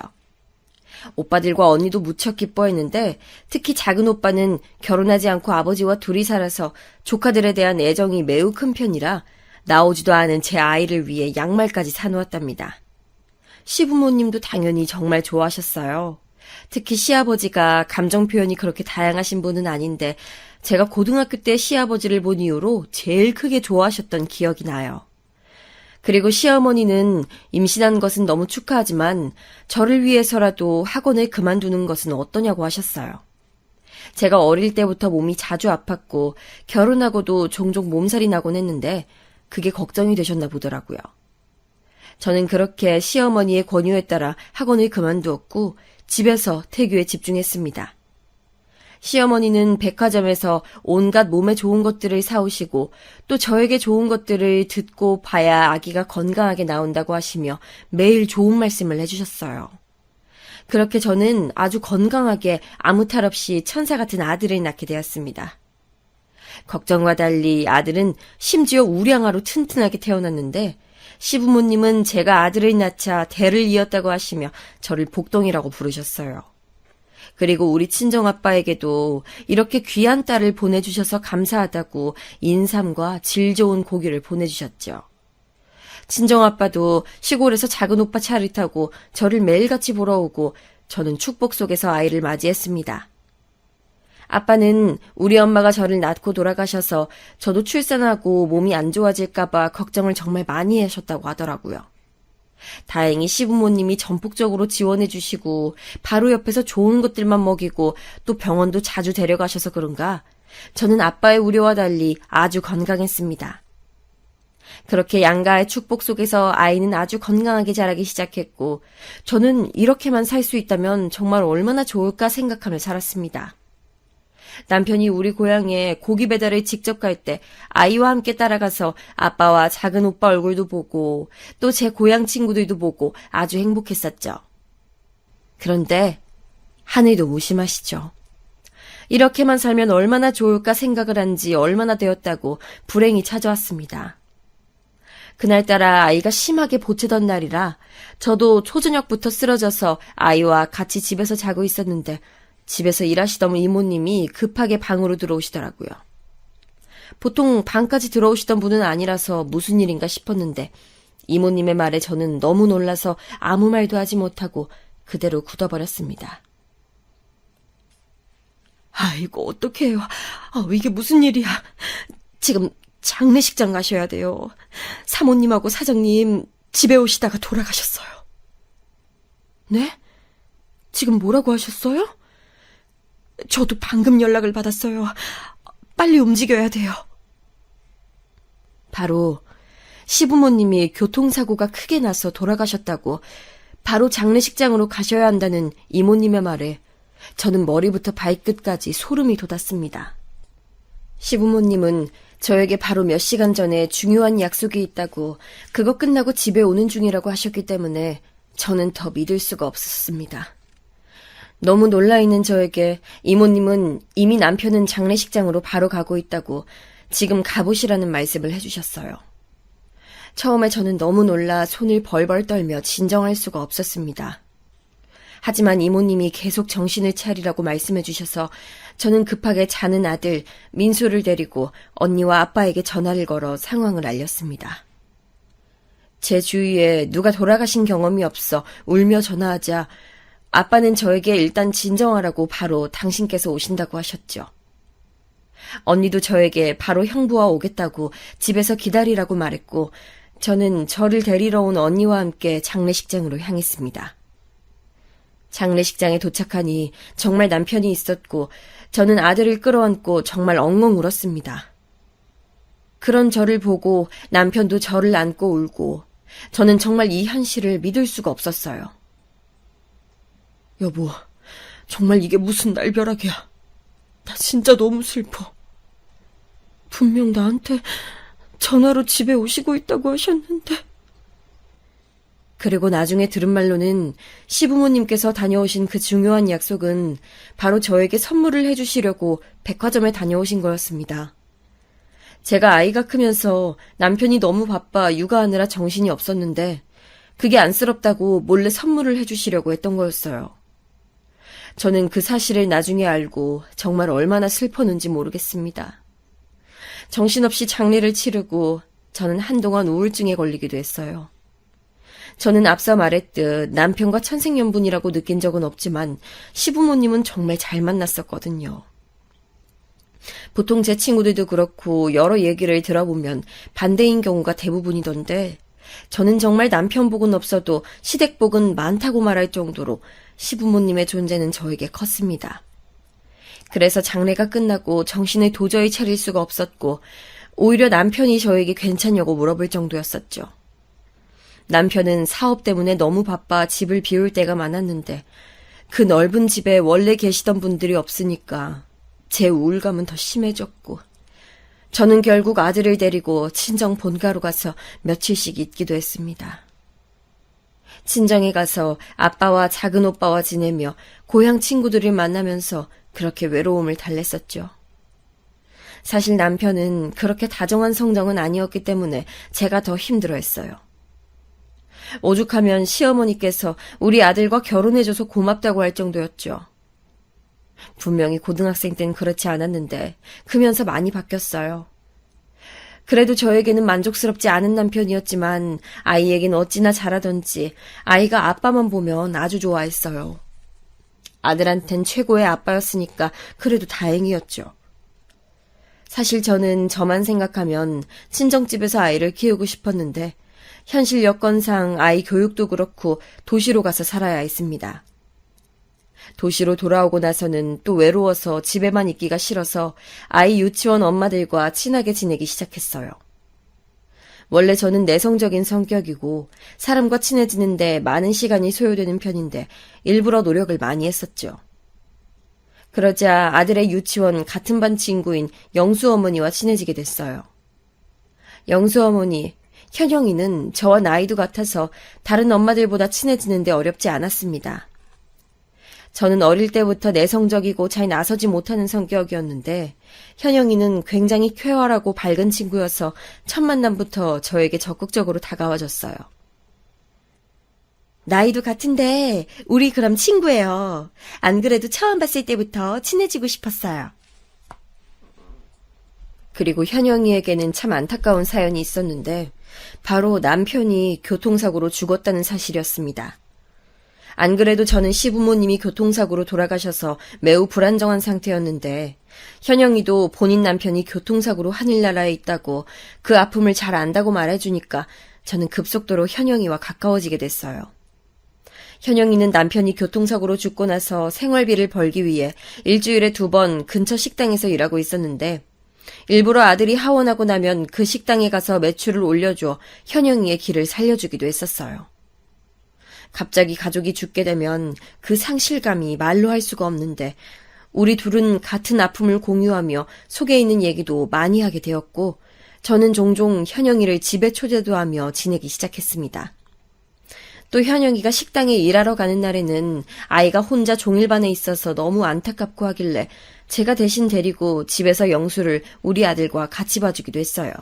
오빠들과 언니도 무척 기뻐했는데 특히 작은 오빠는 결혼하지 않고 아버지와 둘이 살아서 조카들에 대한 애정이 매우 큰 편이라 나오지도 않은 제 아이를 위해 양말까지 사놓았답니다. 시부모님도 당연히 정말 좋아하셨어요. 특히 시아버지가 감정 표현이 그렇게 다양하신 분은 아닌데 제가 고등학교 때 시아버지를 본 이후로 제일 크게 좋아하셨던 기억이 나요. 그리고 시어머니는 임신한 것은 너무 축하하지만 저를 위해서라도 학원을 그만두는 것은 어떠냐고 하셨어요. 제가 어릴 때부터 몸이 자주 아팠고 결혼하고도 종종 몸살이 나곤 했는데 그게 걱정이 되셨나 보더라고요. 저는 그렇게 시어머니의 권유에 따라 학원을 그만두었고 집에서 태교에 집중했습니다. 시어머니는 백화점에서 온갖 몸에 좋은 것들을 사오시고 또 저에게 좋은 것들을 듣고 봐야 아기가 건강하게 나온다고 하시며 매일 좋은 말씀을 해주셨어요. 그렇게 저는 아주 건강하게 아무 탈 없이 천사 같은 아들을 낳게 되었습니다. 걱정과 달리 아들은 심지어 우량아로 튼튼하게 태어났는데 시부모님은 제가 아들을 낳자 대를 이었다고 하시며 저를 복동이라고 부르셨어요. 그리고 우리 친정아빠에게도 이렇게 귀한 딸을 보내주셔서 감사하다고 인삼과 질 좋은 고기를 보내주셨죠. 친정아빠도 시골에서 작은 오빠 차를 타고 저를 매일같이 보러 오고 저는 축복 속에서 아이를 맞이했습니다. 아빠는 우리 엄마가 저를 낳고 돌아가셔서 저도 출산하고 몸이 안 좋아질까봐 걱정을 정말 많이 하셨다고 하더라고요. 다행히 시부모님이 전폭적으로 지원해 주시고 바로 옆에서 좋은 것들만 먹이고 또 병원도 자주 데려가셔서 그런가 저는 아빠의 우려와 달리 아주 건강했습니다. 그렇게 양가의 축복 속에서 아이는 아주 건강하게 자라기 시작했고 저는 이렇게만 살 수 있다면 정말 얼마나 좋을까 생각하며 살았습니다. 남편이 우리 고향에 고기 배달을 직접 갈 때 아이와 함께 따라가서 아빠와 작은 오빠 얼굴도 보고 또 제 고향 친구들도 보고 아주 행복했었죠. 그런데 하늘도 무심하시죠. 이렇게만 살면 얼마나 좋을까 생각을 한 지 얼마나 되었다고 불행이 찾아왔습니다. 그날따라 아이가 심하게 보채던 날이라 저도 초저녁부터 쓰러져서 아이와 같이 집에서 자고 있었는데 집에서 일하시던 이모님이 급하게 방으로 들어오시더라고요. 보통 방까지 들어오시던 분은 아니라서 무슨 일인가 싶었는데 이모님의 말에 저는 너무 놀라서 아무 말도 하지 못하고 그대로 굳어버렸습니다. 아이고 어떡해요. 이게 무슨 일이야. 지금 장례식장 가셔야 돼요. 사모님하고 사장님 집에 오시다가 돌아가셨어요. 네? 지금 뭐라고 하셨어요? 저도 방금 연락을 받았어요. 빨리 움직여야 돼요. 바로 시부모님이 교통사고가 크게 나서 돌아가셨다고 바로 장례식장으로 가셔야 한다는 이모님의 말에 저는 머리부터 발끝까지 소름이 돋았습니다. 시부모님은 저에게 바로 몇 시간 전에 중요한 약속이 있다고 그거 끝나고 집에 오는 중이라고 하셨기 때문에 저는 더 믿을 수가 없었습니다. 너무 놀라있는 저에게 이모님은 이미 남편은 장례식장으로 바로 가고 있다고 지금 가보시라는 말씀을 해주셨어요. 처음에 저는 너무 놀라 손을 벌벌 떨며 진정할 수가 없었습니다. 하지만 이모님이 계속 정신을 차리라고 말씀해 주셔서 저는 급하게 자는 아들 민수를 데리고 언니와 아빠에게 전화를 걸어 상황을 알렸습니다. 제 주위에 누가 돌아가신 경험이 없어 울며 전화하자 아빠는 저에게 일단 진정하라고 바로 당신께서 오신다고 하셨죠. 언니도 저에게 바로 형부와 오겠다고 집에서 기다리라고 말했고 저는 저를 데리러 온 언니와 함께 장례식장으로 향했습니다. 장례식장에 도착하니 정말 남편이 있었고 저는 아들을 끌어안고 정말 엉엉 울었습니다. 그런 저를 보고 남편도 저를 안고 울고 저는 정말 이 현실을 믿을 수가 없었어요. 여보, 정말 이게 무슨 날벼락이야. 나 진짜 너무 슬퍼. 분명 나한테 전화로 집에 오시고 있다고 하셨는데. 그리고 나중에 들은 말로는 시부모님께서 다녀오신 그 중요한 약속은 바로 저에게 선물을 해주시려고 백화점에 다녀오신 거였습니다. 제가 아이가 크면서 남편이 너무 바빠 육아하느라 정신이 없었는데 그게 안쓰럽다고 몰래 선물을 해주시려고 했던 거였어요. 저는 그 사실을 나중에 알고 정말 얼마나 슬펐는지 모르겠습니다. 정신없이 장례를 치르고 저는 한동안 우울증에 걸리기도 했어요. 저는 앞서 말했듯 남편과 천생연분이라고 느낀 적은 없지만 시부모님은 정말 잘 만났었거든요. 보통 제 친구들도 그렇고 여러 얘기를 들어보면 반대인 경우가 대부분이던데 저는 정말 남편복은 없어도 시댁복은 많다고 말할 정도로 시부모님의 존재는 저에게 컸습니다. 그래서 장례가 끝나고 정신을 도저히 차릴 수가 없었고 오히려 남편이 저에게 괜찮냐고 물어볼 정도였었죠. 남편은 사업 때문에 너무 바빠 집을 비울 때가 많았는데 그 넓은 집에 원래 계시던 분들이 없으니까 제 우울감은 더 심해졌고 저는 결국 아들을 데리고 친정 본가로 가서 며칠씩 있기도 했습니다. 친정에 가서 아빠와 작은 오빠와 지내며 고향 친구들을 만나면서 그렇게 외로움을 달랬었죠. 사실 남편은 그렇게 다정한 성정은 아니었기 때문에 제가 더 힘들어했어요. 오죽하면 시어머니께서 우리 아들과 결혼해줘서 고맙다고 할 정도였죠. 분명히 고등학생 땐 그렇지 않았는데 크면서 많이 바뀌었어요. 그래도 저에게는 만족스럽지 않은 남편이었지만 아이에겐 어찌나 잘하던지 아이가 아빠만 보면 아주 좋아했어요. 아들한텐 최고의 아빠였으니까 그래도 다행이었죠. 사실 저는 저만 생각하면 친정집에서 아이를 키우고 싶었는데 현실 여건상 아이 교육도 그렇고 도시로 가서 살아야 했습니다. 도시로 돌아오고 나서는 또 외로워서 집에만 있기가 싫어서 아이 유치원 엄마들과 친하게 지내기 시작했어요. 원래 저는 내성적인 성격이고 사람과 친해지는데 많은 시간이 소요되는 편인데 일부러 노력을 많이 했었죠. 그러자 아들의 유치원 같은 반 친구인 영수 어머니와 친해지게 됐어요. 영수 어머니, 현영이는 저와 나이도 같아서 다른 엄마들보다 친해지는데 어렵지 않았습니다. 저는 어릴 때부터 내성적이고 잘 나서지 못하는 성격이었는데 현영이는 굉장히 쾌활하고 밝은 친구여서 첫 만남부터 저에게 적극적으로 다가와줬어요. 나이도 같은데 우리 그럼 친구예요. 안 그래도 처음 봤을 때부터 친해지고 싶었어요. 그리고 현영이에게는 참 안타까운 사연이 있었는데 바로 남편이 교통사고로 죽었다는 사실이었습니다. 안 그래도 저는 시부모님이 교통사고로 돌아가셔서 매우 불안정한 상태였는데 현영이도 본인 남편이 교통사고로 하늘나라에 있다고 그 아픔을 잘 안다고 말해주니까 저는 급속도로 현영이와 가까워지게 됐어요. 현영이는 남편이 교통사고로 죽고 나서 생활비를 벌기 위해 일주일에 2번 근처 식당에서 일하고 있었는데 일부러 아들이 하원하고 나면 그 식당에 가서 매출을 올려줘 현영이의 길을 살려주기도 했었어요. 갑자기 가족이 죽게 되면 그 상실감이 말로 할 수가 없는데 우리 둘은 같은 아픔을 공유하며 속에 있는 얘기도 많이 하게 되었고 저는 종종 현영이를 집에 초대도 하며 지내기 시작했습니다. 또 현영이가 식당에 일하러 가는 날에는 아이가 혼자 종일반에 있어서 너무 안타깝고 하길래 제가 대신 데리고 집에서 영수를 우리 아들과 같이 봐주기도 했어요.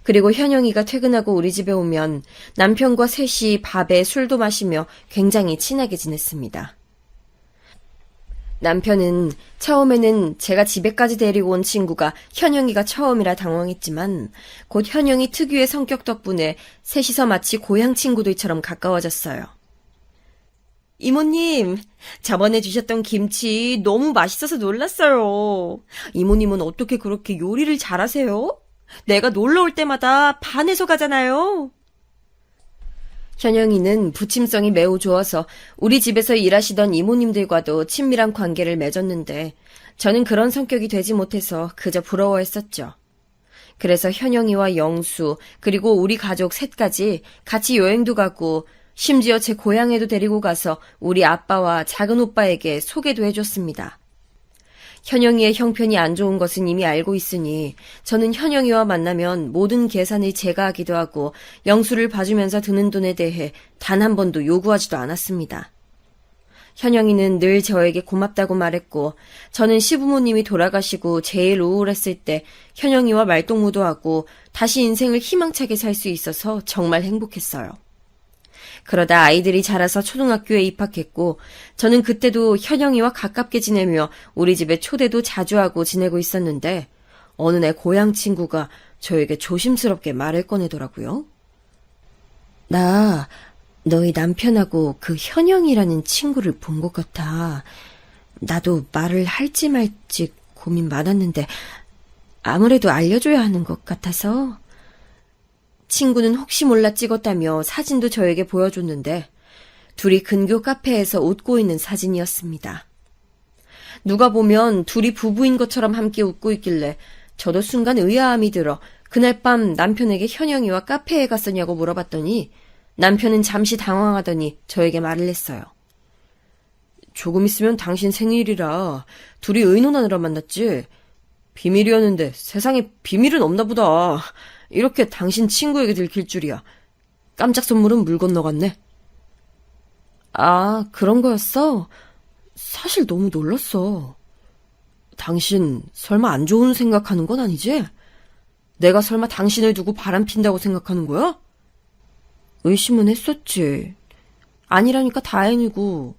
그리고 현영이가 퇴근하고 우리 집에 오면 남편과 셋이 밥에 술도 마시며 굉장히 친하게 지냈습니다. 남편은 처음에는 제가 집에까지 데리고 온 친구가 현영이가 처음이라 당황했지만 곧 현영이 특유의 성격 덕분에 셋이서 마치 고향 친구들처럼 가까워졌어요. 이모님, 저번에 주셨던 김치 너무 맛있어서 놀랐어요. 이모님은 어떻게 그렇게 요리를 잘하세요? 내가 놀러 올 때마다 반해서 가잖아요. 현영이는 부침성이 매우 좋아서 우리 집에서 일하시던 이모님들과도 친밀한 관계를 맺었는데 저는 그런 성격이 되지 못해서 그저 부러워했었죠. 그래서 현영이와 영수 그리고 우리 가족 셋까지 같이 여행도 가고 심지어 제 고향에도 데리고 가서 우리 아빠와 작은 오빠에게 소개도 해줬습니다. 현영이의 형편이 안 좋은 것은 이미 알고 있으니 저는 현영이와 만나면 모든 계산을 제가 하기도 하고 영수를 봐주면서 드는 돈에 대해 단 한 번도 요구하지도 않았습니다. 현영이는 늘 저에게 고맙다고 말했고 저는 시부모님이 돌아가시고 제일 우울했을 때 현영이와 말동무도 하고 다시 인생을 희망차게 살 수 있어서 정말 행복했어요. 그러다 아이들이 자라서 초등학교에 입학했고 저는 그때도 현영이와 가깝게 지내며 우리 집에 초대도 자주 하고 지내고 있었는데 어느 날 고향 친구가 저에게 조심스럽게 말을 꺼내더라고요. 나 너희 남편하고 그 현영이라는 친구를 본 것 같아. 나도 말을 할지 말지 고민 많았는데 아무래도 알려줘야 하는 것 같아서. 친구는 혹시 몰라 찍었다며 사진도 저에게 보여줬는데 둘이 근교 카페에서 웃고 있는 사진이었습니다. 누가 보면 둘이 부부인 것처럼 함께 웃고 있길래 저도 순간 의아함이 들어 그날 밤 남편에게 현영이와 카페에 갔었냐고 물어봤더니 남편은 잠시 당황하더니 저에게 말을 했어요. 조금 있으면 당신 생일이라 둘이 의논하느라 만났지. 비밀이었는데 세상에 비밀은 없나 보다. 이렇게 당신 친구에게 들킬 줄이야. 깜짝 선물은 물 건너갔네. 아, 그런 거였어? 사실 너무 놀랐어. 당신 설마 안 좋은 생각하는 건 아니지? 내가 설마 당신을 두고 바람핀다고 생각하는 거야? 의심은 했었지. 아니라니까 다행이고.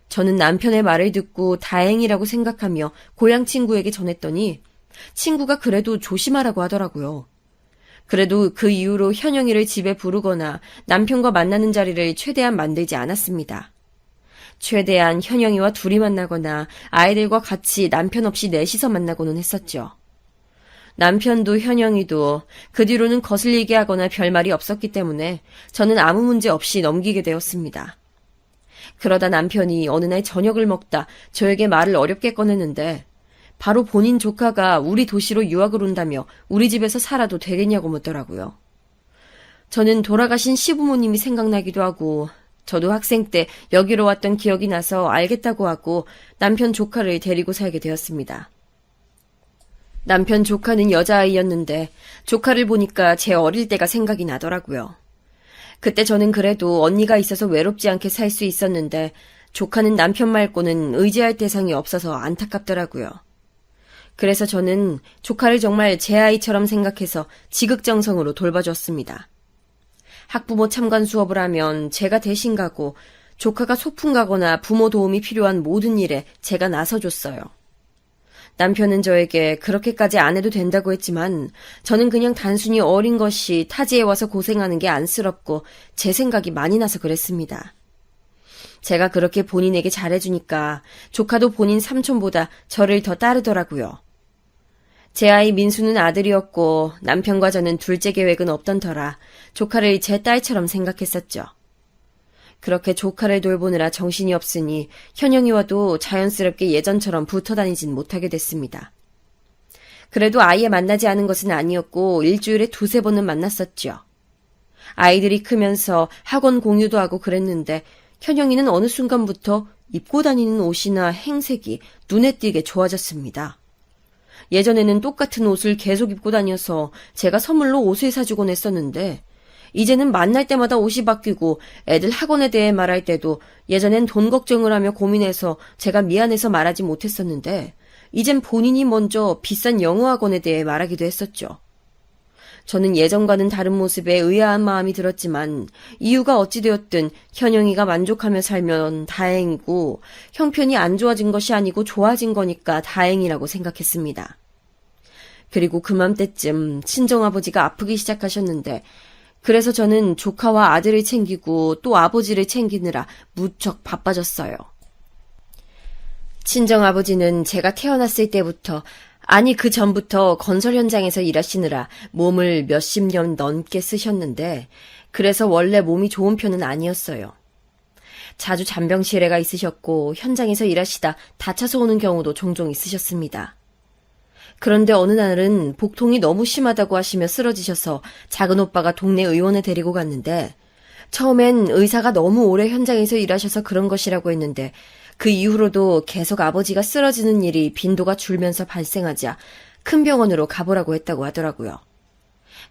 저는 남편의 말을 듣고 다행이라고 생각하며 고향 친구에게 전했더니 친구가 그래도 조심하라고 하더라고요. 그래도 그 이후로 현영이를 집에 부르거나 남편과 만나는 자리를 최대한 만들지 않았습니다. 최대한 현영이와 둘이 만나거나 아이들과 같이 남편 없이 넷이서 만나고는 했었죠. 남편도 현영이도 그 뒤로는 거슬리게 하거나 별말이 없었기 때문에 저는 아무 문제 없이 넘기게 되었습니다. 그러다 남편이 어느 날 저녁을 먹다 저에게 말을 어렵게 꺼냈는데 바로 본인 조카가 우리 도시로 유학을 온다며 우리 집에서 살아도 되겠냐고 묻더라고요. 저는 돌아가신 시부모님이 생각나기도 하고 저도 학생 때 여기로 왔던 기억이 나서 알겠다고 하고 남편 조카를 데리고 살게 되었습니다. 남편 조카는 여자아이였는데 조카를 보니까 제 어릴 때가 생각이 나더라고요. 그때 저는 그래도 언니가 있어서 외롭지 않게 살 수 있었는데 조카는 남편 말고는 의지할 대상이 없어서 안타깝더라고요. 그래서 저는 조카를 정말 제 아이처럼 생각해서 지극정성으로 돌봐줬습니다. 학부모 참관 수업을 하면 제가 대신 가고 조카가 소풍 가거나 부모 도움이 필요한 모든 일에 제가 나서줬어요. 남편은 저에게 그렇게까지 안 해도 된다고 했지만 저는 그냥 단순히 어린 것이 타지에 와서 고생하는 게 안쓰럽고 제 생각이 많이 나서 그랬습니다. 제가 그렇게 본인에게 잘해주니까 조카도 본인 삼촌보다 저를 더 따르더라고요. 제 아이 민수는 아들이었고 남편과 저는 둘째 계획은 없던 터라 조카를 제 딸처럼 생각했었죠. 그렇게 조카를 돌보느라 정신이 없으니 현영이와도 자연스럽게 예전처럼 붙어 다니진 못하게 됐습니다. 그래도 아예 만나지 않은 것은 아니었고 일주일에 2-3번은 만났었죠. 아이들이 크면서 학원 공유도 하고 그랬는데 현영이는 어느 순간부터 입고 다니는 옷이나 행색이 눈에 띄게 좋아졌습니다. 예전에는 똑같은 옷을 계속 입고 다녀서 제가 선물로 옷을 사주곤 했었는데 이제는 만날 때마다 옷이 바뀌고 애들 학원에 대해 말할 때도 예전엔 돈 걱정을 하며 고민해서 제가 미안해서 말하지 못했었는데 이젠 본인이 먼저 비싼 영어 학원에 대해 말하기도 했었죠. 저는 예전과는 다른 모습에 의아한 마음이 들었지만 이유가 어찌되었든 현영이가 만족하며 살면 다행이고 형편이 안 좋아진 것이 아니고 좋아진 거니까 다행이라고 생각했습니다. 그리고 그맘때쯤 친정아버지가 아프기 시작하셨는데 그래서 저는 조카와 아들을 챙기고 또 아버지를 챙기느라 무척 바빠졌어요. 친정아버지는 제가 태어났을 때부터 아니 그 전부터 건설 현장에서 일하시느라 몸을 몇십 년 넘게 쓰셨는데 그래서 원래 몸이 좋은 편은 아니었어요. 자주 잔병치레가 있으셨고 현장에서 일하시다 다쳐서 오는 경우도 종종 있으셨습니다. 그런데 어느 날은 복통이 너무 심하다고 하시며 쓰러지셔서 작은 오빠가 동네 의원에 데리고 갔는데 처음엔 의사가 너무 오래 현장에서 일하셔서 그런 것이라고 했는데 그 이후로도 계속 아버지가 쓰러지는 일이 빈도가 줄면서 발생하자 큰 병원으로 가보라고 했다고 하더라고요.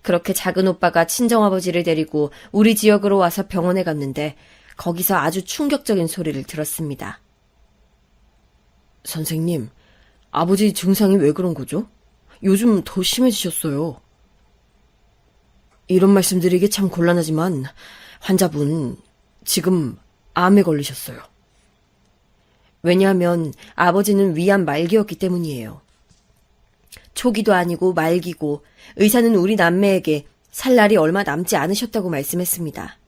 그렇게 작은 오빠가 친정아버지를 데리고 우리 지역으로 와서 병원에 갔는데 거기서 아주 충격적인 소리를 들었습니다. 선생님, 아버지 증상이 왜 그런 거죠? 요즘 더 심해지셨어요. 이런 말씀드리기 참 곤란하지만 환자분 지금 암에 걸리셨어요. 왜냐하면 아버지는 위암 말기였기 때문이에요. 초기도 아니고 말기고 의사는 우리 남매에게 살 날이 얼마 남지 않으셨다고 말씀했습니다.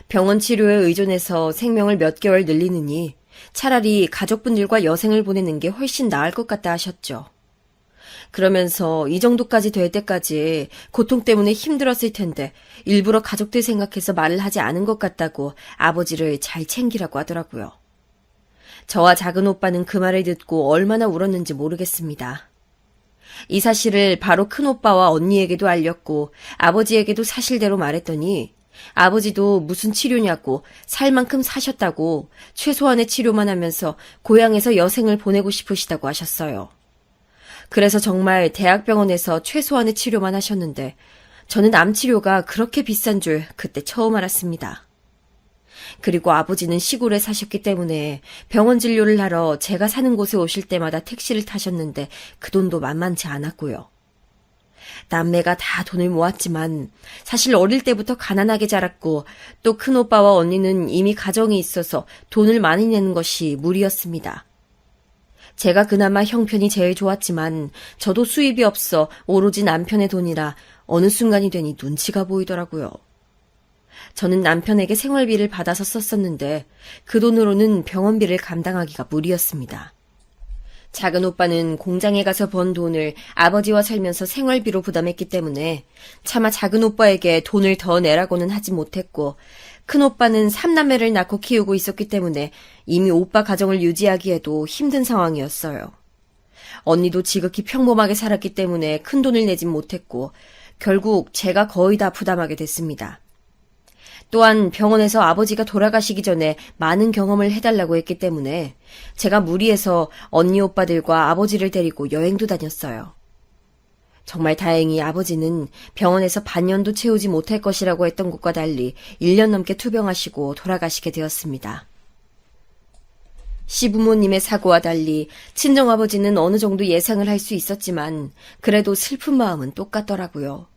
병원 치료에 의존해서 생명을 몇 개월 늘리느니 차라리 가족분들과 여생을 보내는 게 훨씬 나을 것 같다 하셨죠. 그러면서 이 정도까지 될 때까지 고통 때문에 힘들었을 텐데 일부러 가족들 생각해서 말을 하지 않은 것 같다고 아버지를 잘 챙기라고 하더라고요. 저와 작은 오빠는 그 말을 듣고 얼마나 울었는지 모르겠습니다. 이 사실을 바로 큰 오빠와 언니에게도 알렸고 아버지에게도 사실대로 말했더니 아버지도 무슨 치료냐고 살 만큼 사셨다고 최소한의 치료만 하면서 고향에서 여생을 보내고 싶으시다고 하셨어요. 그래서 정말 대학병원에서 최소한의 치료만 하셨는데 저는 암 치료가 그렇게 비싼 줄 그때 처음 알았습니다. 그리고 아버지는 시골에 사셨기 때문에 병원 진료를 하러 제가 사는 곳에 오실 때마다 택시를 타셨는데 그 돈도 만만치 않았고요. 남매가 다 돈을 모았지만 사실 어릴 때부터 가난하게 자랐고 또 큰오빠와 언니는 이미 가정이 있어서 돈을 많이 내는 것이 무리였습니다. 제가 그나마 형편이 제일 좋았지만 저도 수입이 없어 오로지 남편의 돈이라 어느 순간이 되니 눈치가 보이더라고요. 저는 남편에게 생활비를 받아서 썼었는데 그 돈으로는 병원비를 감당하기가 무리였습니다. 작은 오빠는 공장에 가서 번 돈을 아버지와 살면서 생활비로 부담했기 때문에 차마 작은 오빠에게 돈을 더 내라고는 하지 못했고 큰 오빠는 3남매를 낳고 키우고 있었기 때문에 이미 오빠 가정을 유지하기에도 힘든 상황이었어요. 언니도 지극히 평범하게 살았기 때문에 큰 돈을 내진 못했고 결국 제가 거의 다 부담하게 됐습니다. 또한 병원에서 아버지가 돌아가시기 전에 많은 경험을 해달라고 했기 때문에 제가 무리해서 언니 오빠들과 아버지를 데리고 여행도 다녔어요. 정말 다행히 아버지는 병원에서 반년도 채우지 못할 것이라고 했던 것과 달리 1년 넘게 투병하시고 돌아가시게 되었습니다. 시부모님의 사고와 달리 친정아버지는 어느 정도 예상을 할 수 있었지만 그래도 슬픈 마음은 똑같더라고요.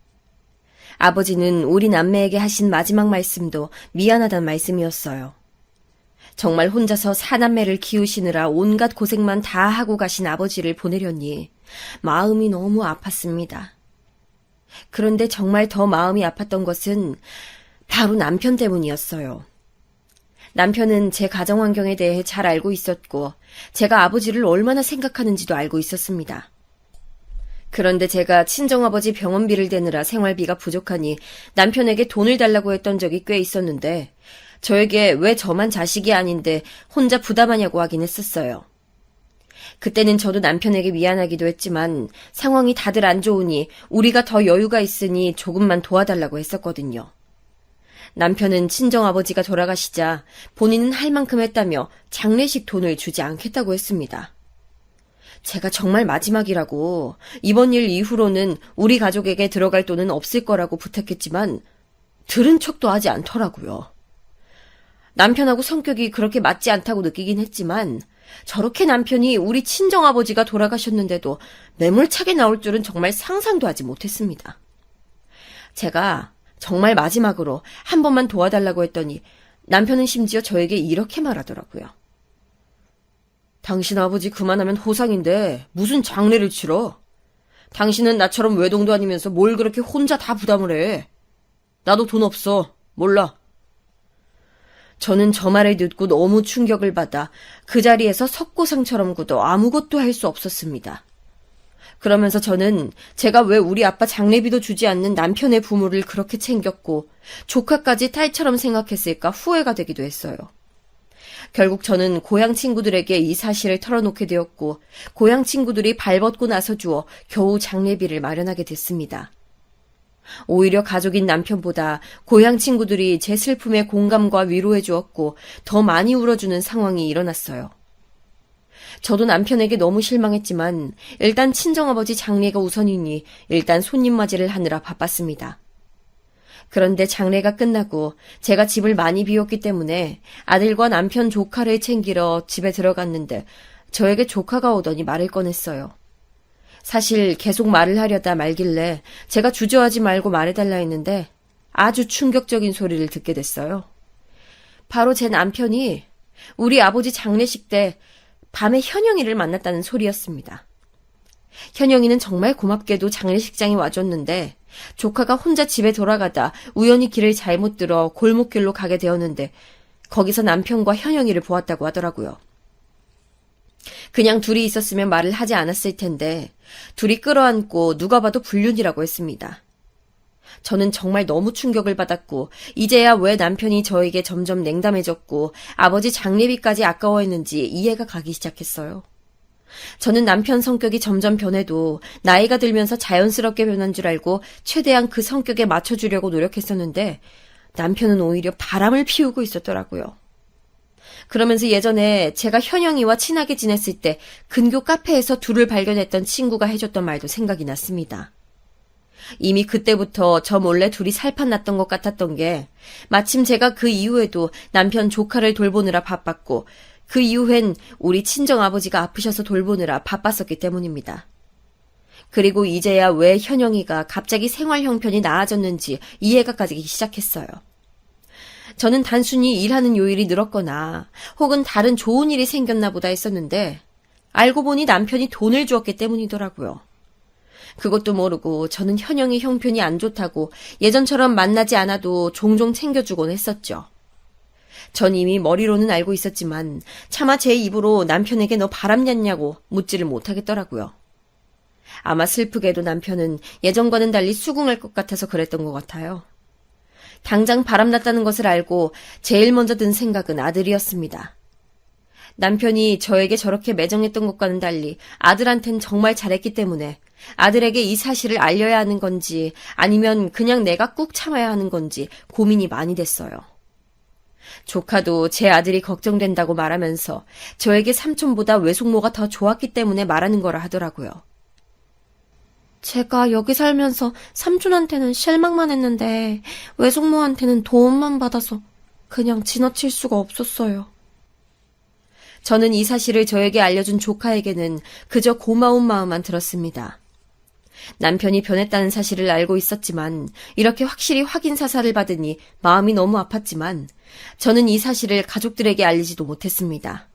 아버지는 우리 남매에게 하신 마지막 말씀도 미안하단 말씀이었어요. 정말 혼자서 4남매를 키우시느라 온갖 고생만 다 하고 가신 아버지를 보내려니 마음이 너무 아팠습니다. 그런데 정말 더 마음이 아팠던 것은 바로 남편 때문이었어요. 남편은 제 가정 환경에 대해 잘 알고 있었고 제가 아버지를 얼마나 생각하는지도 알고 있었습니다. 그런데 제가 친정아버지 병원비를 대느라 생활비가 부족하니 남편에게 돈을 달라고 했던 적이 꽤 있었는데 저에게 왜 저만 자식이 아닌데 혼자 부담하냐고 하긴 했었어요. 그때는 저도 남편에게 미안하기도 했지만 상황이 다들 안 좋으니 우리가 더 여유가 있으니 조금만 도와달라고 했었거든요. 남편은 친정아버지가 돌아가시자 본인은 할 만큼 했다며 장례식 돈을 주지 않겠다고 했습니다. 제가 정말 마지막이라고 이번 일 이후로는 우리 가족에게 들어갈 돈은 없을 거라고 부탁했지만 들은 척도 하지 않더라고요. 남편하고 성격이 그렇게 맞지 않다고 느끼긴 했지만 저렇게 남편이 우리 친정아버지가 돌아가셨는데도 매몰차게 나올 줄은 정말 상상도 하지 못했습니다. 제가 정말 마지막으로 한 번만 도와달라고 했더니 남편은 심지어 저에게 이렇게 말하더라고요. 당신 아버지 그만하면 호상인데 무슨 장례를 치러? 당신은 나처럼 외동도 아니면서 뭘 그렇게 혼자 다 부담을 해? 나도 돈 없어. 몰라. 저는 저 말을 듣고 너무 충격을 받아 그 자리에서 석고상처럼 굳어 아무것도 할 수 없었습니다. 그러면서 저는 제가 왜 우리 아빠 장례비도 주지 않는 남편의 부모를 그렇게 챙겼고 조카까지 딸처럼 생각했을까 후회가 되기도 했어요. 결국 저는 고향 친구들에게 이 사실을 털어놓게 되었고 고향 친구들이 발벗고 나서주어 겨우 장례비를 마련하게 됐습니다. 오히려 가족인 남편보다 고향 친구들이 제 슬픔에 공감과 위로해 주었고 더 많이 울어주는 상황이 일어났어요. 저도 남편에게 너무 실망했지만 일단 친정아버지 장례가 우선이니 일단 손님 맞이를 하느라 바빴습니다. 그런데 장례가 끝나고 제가 집을 많이 비웠기 때문에 아들과 남편 조카를 챙기러 집에 들어갔는데 저에게 조카가 오더니 말을 꺼냈어요. 사실 계속 말을 하려다 말길래 제가 주저하지 말고 말해달라 했는데 아주 충격적인 소리를 듣게 됐어요. 바로 제 남편이 우리 아버지 장례식 때 밤에 현영이를 만났다는 소리였습니다. 현영이는 정말 고맙게도 장례식장에 와줬는데 조카가 혼자 집에 돌아가다 우연히 길을 잘못 들어 골목길로 가게 되었는데 거기서 남편과 현영이를 보았다고 하더라고요. 그냥 둘이 있었으면 말을 하지 않았을 텐데 둘이 끌어안고 누가 봐도 불륜이라고 했습니다. 저는 정말 너무 충격을 받았고 이제야 왜 남편이 저에게 점점 냉담해졌고 아버지 장례비까지 아까워했는지 이해가 가기 시작했어요. 저는 남편 성격이 점점 변해도 나이가 들면서 자연스럽게 변한 줄 알고 최대한 그 성격에 맞춰주려고 노력했었는데 남편은 오히려 바람을 피우고 있었더라고요. 그러면서 예전에 제가 현영이와 친하게 지냈을 때 근교 카페에서 둘을 발견했던 친구가 해줬던 말도 생각이 났습니다. 이미 그때부터 저 몰래 둘이 살판났던 것 같았던 게 마침 제가 그 이후에도 남편 조카를 돌보느라 바빴고 그 이후엔 우리 친정아버지가 아프셔서 돌보느라 바빴었기 때문입니다. 그리고 이제야 왜 현영이가 갑자기 생활 형편이 나아졌는지 이해가 가기 시작했어요. 저는 단순히 일하는 요일이 늘었거나 혹은 다른 좋은 일이 생겼나 보다 했었는데 알고 보니 남편이 돈을 주었기 때문이더라고요. 그것도 모르고 저는 현영이 형편이 안 좋다고 예전처럼 만나지 않아도 종종 챙겨주곤 했었죠. 전 이미 머리로는 알고 있었지만 차마 제 입으로 남편에게 너 바람났냐고 묻지를 못하겠더라고요. 아마 슬프게도 남편은 예전과는 달리 수긍할 것 같아서 그랬던 것 같아요. 당장 바람났다는 것을 알고 제일 먼저 든 생각은 아들이었습니다. 남편이 저에게 저렇게 매정했던 것과는 달리 아들한텐 정말 잘했기 때문에 아들에게 이 사실을 알려야 하는 건지 아니면 그냥 내가 꾹 참아야 하는 건지 고민이 많이 됐어요. 조카도 제 아들이 걱정된다고 말하면서 저에게 삼촌보다 외숙모가 더 좋았기 때문에 말하는 거라 하더라고요. 제가 여기 살면서 삼촌한테는 실망만 했는데 외숙모한테는 도움만 받아서 그냥 지나칠 수가 없었어요. 저는 이 사실을 저에게 알려준 조카에게는 그저 고마운 마음만 들었습니다. 남편이 변했다는 사실을 알고 있었지만 이렇게 확실히 확인 사살을 받으니 마음이 너무 아팠지만 저는 이 사실을 가족들에게 알리지도 못했습니다.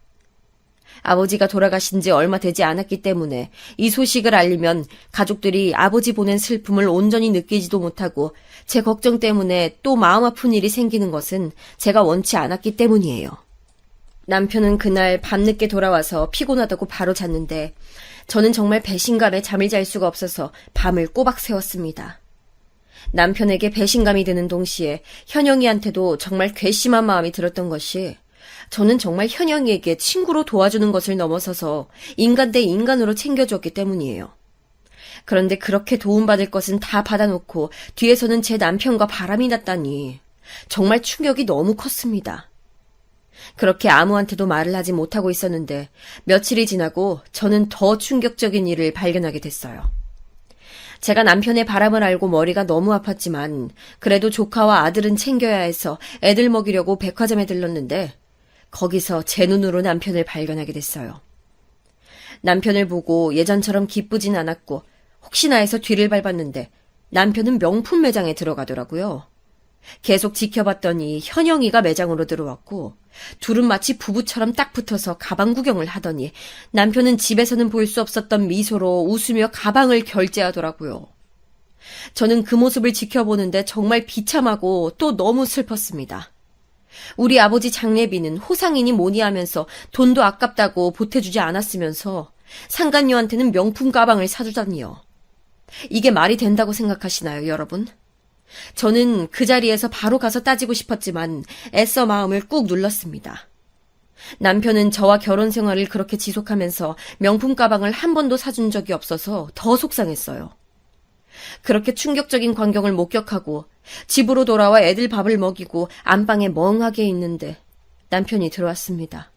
아버지가 돌아가신 지 얼마 되지 않았기 때문에 이 소식을 알리면 가족들이 아버지 보낸 슬픔을 온전히 느끼지도 못하고 제 걱정 때문에 또 마음 아픈 일이 생기는 것은 제가 원치 않았기 때문이에요. 남편은 그날 밤늦게 돌아와서 피곤하다고 바로 잤는데 저는 정말 배신감에 잠을 잘 수가 없어서 밤을 꼬박 새웠습니다. 남편에게 배신감이 드는 동시에 현영이한테도 정말 괘씸한 마음이 들었던 것이 저는 정말 현영이에게 친구로 도와주는 것을 넘어서서 인간 대 인간으로 챙겨줬기 때문이에요. 그런데 그렇게 도움받을 것은 다 받아놓고 뒤에서는 제 남편과 바람이 났다니 정말 충격이 너무 컸습니다. 그렇게 아무한테도 말을 하지 못하고 있었는데 며칠이 지나고 저는 더 충격적인 일을 발견하게 됐어요. 제가 남편의 바람을 알고 머리가 너무 아팠지만 그래도 조카와 아들은 챙겨야 해서 애들 먹이려고 백화점에 들렀는데 거기서 제 눈으로 남편을 발견하게 됐어요. 남편을 보고 예전처럼 기쁘진 않았고 혹시나 해서 뒤를 밟았는데 남편은 명품 매장에 들어가더라고요. 계속 지켜봤더니 현영이가 매장으로 들어왔고 둘은 마치 부부처럼 딱 붙어서 가방 구경을 하더니 남편은 집에서는 볼 수 없었던 미소로 웃으며 가방을 결제하더라고요. 저는 그 모습을 지켜보는데 정말 비참하고 또 너무 슬펐습니다. 우리 아버지 장례비는 호상이니 뭐니 하면서 돈도 아깝다고 보태주지 않았으면서 상간녀한테는 명품 가방을 사주다니요. 이게 말이 된다고 생각하시나요, 여러분? 저는 그 자리에서 바로 가서 따지고 싶었지만 애써 마음을 꾹 눌렀습니다. 남편은 저와 결혼 생활을 그렇게 지속하면서 명품 가방을 한 번도 사준 적이 없어서 더 속상했어요. 그렇게 충격적인 광경을 목격하고 집으로 돌아와 애들 밥을 먹이고 안방에 멍하게 있는데 남편이 들어왔습니다.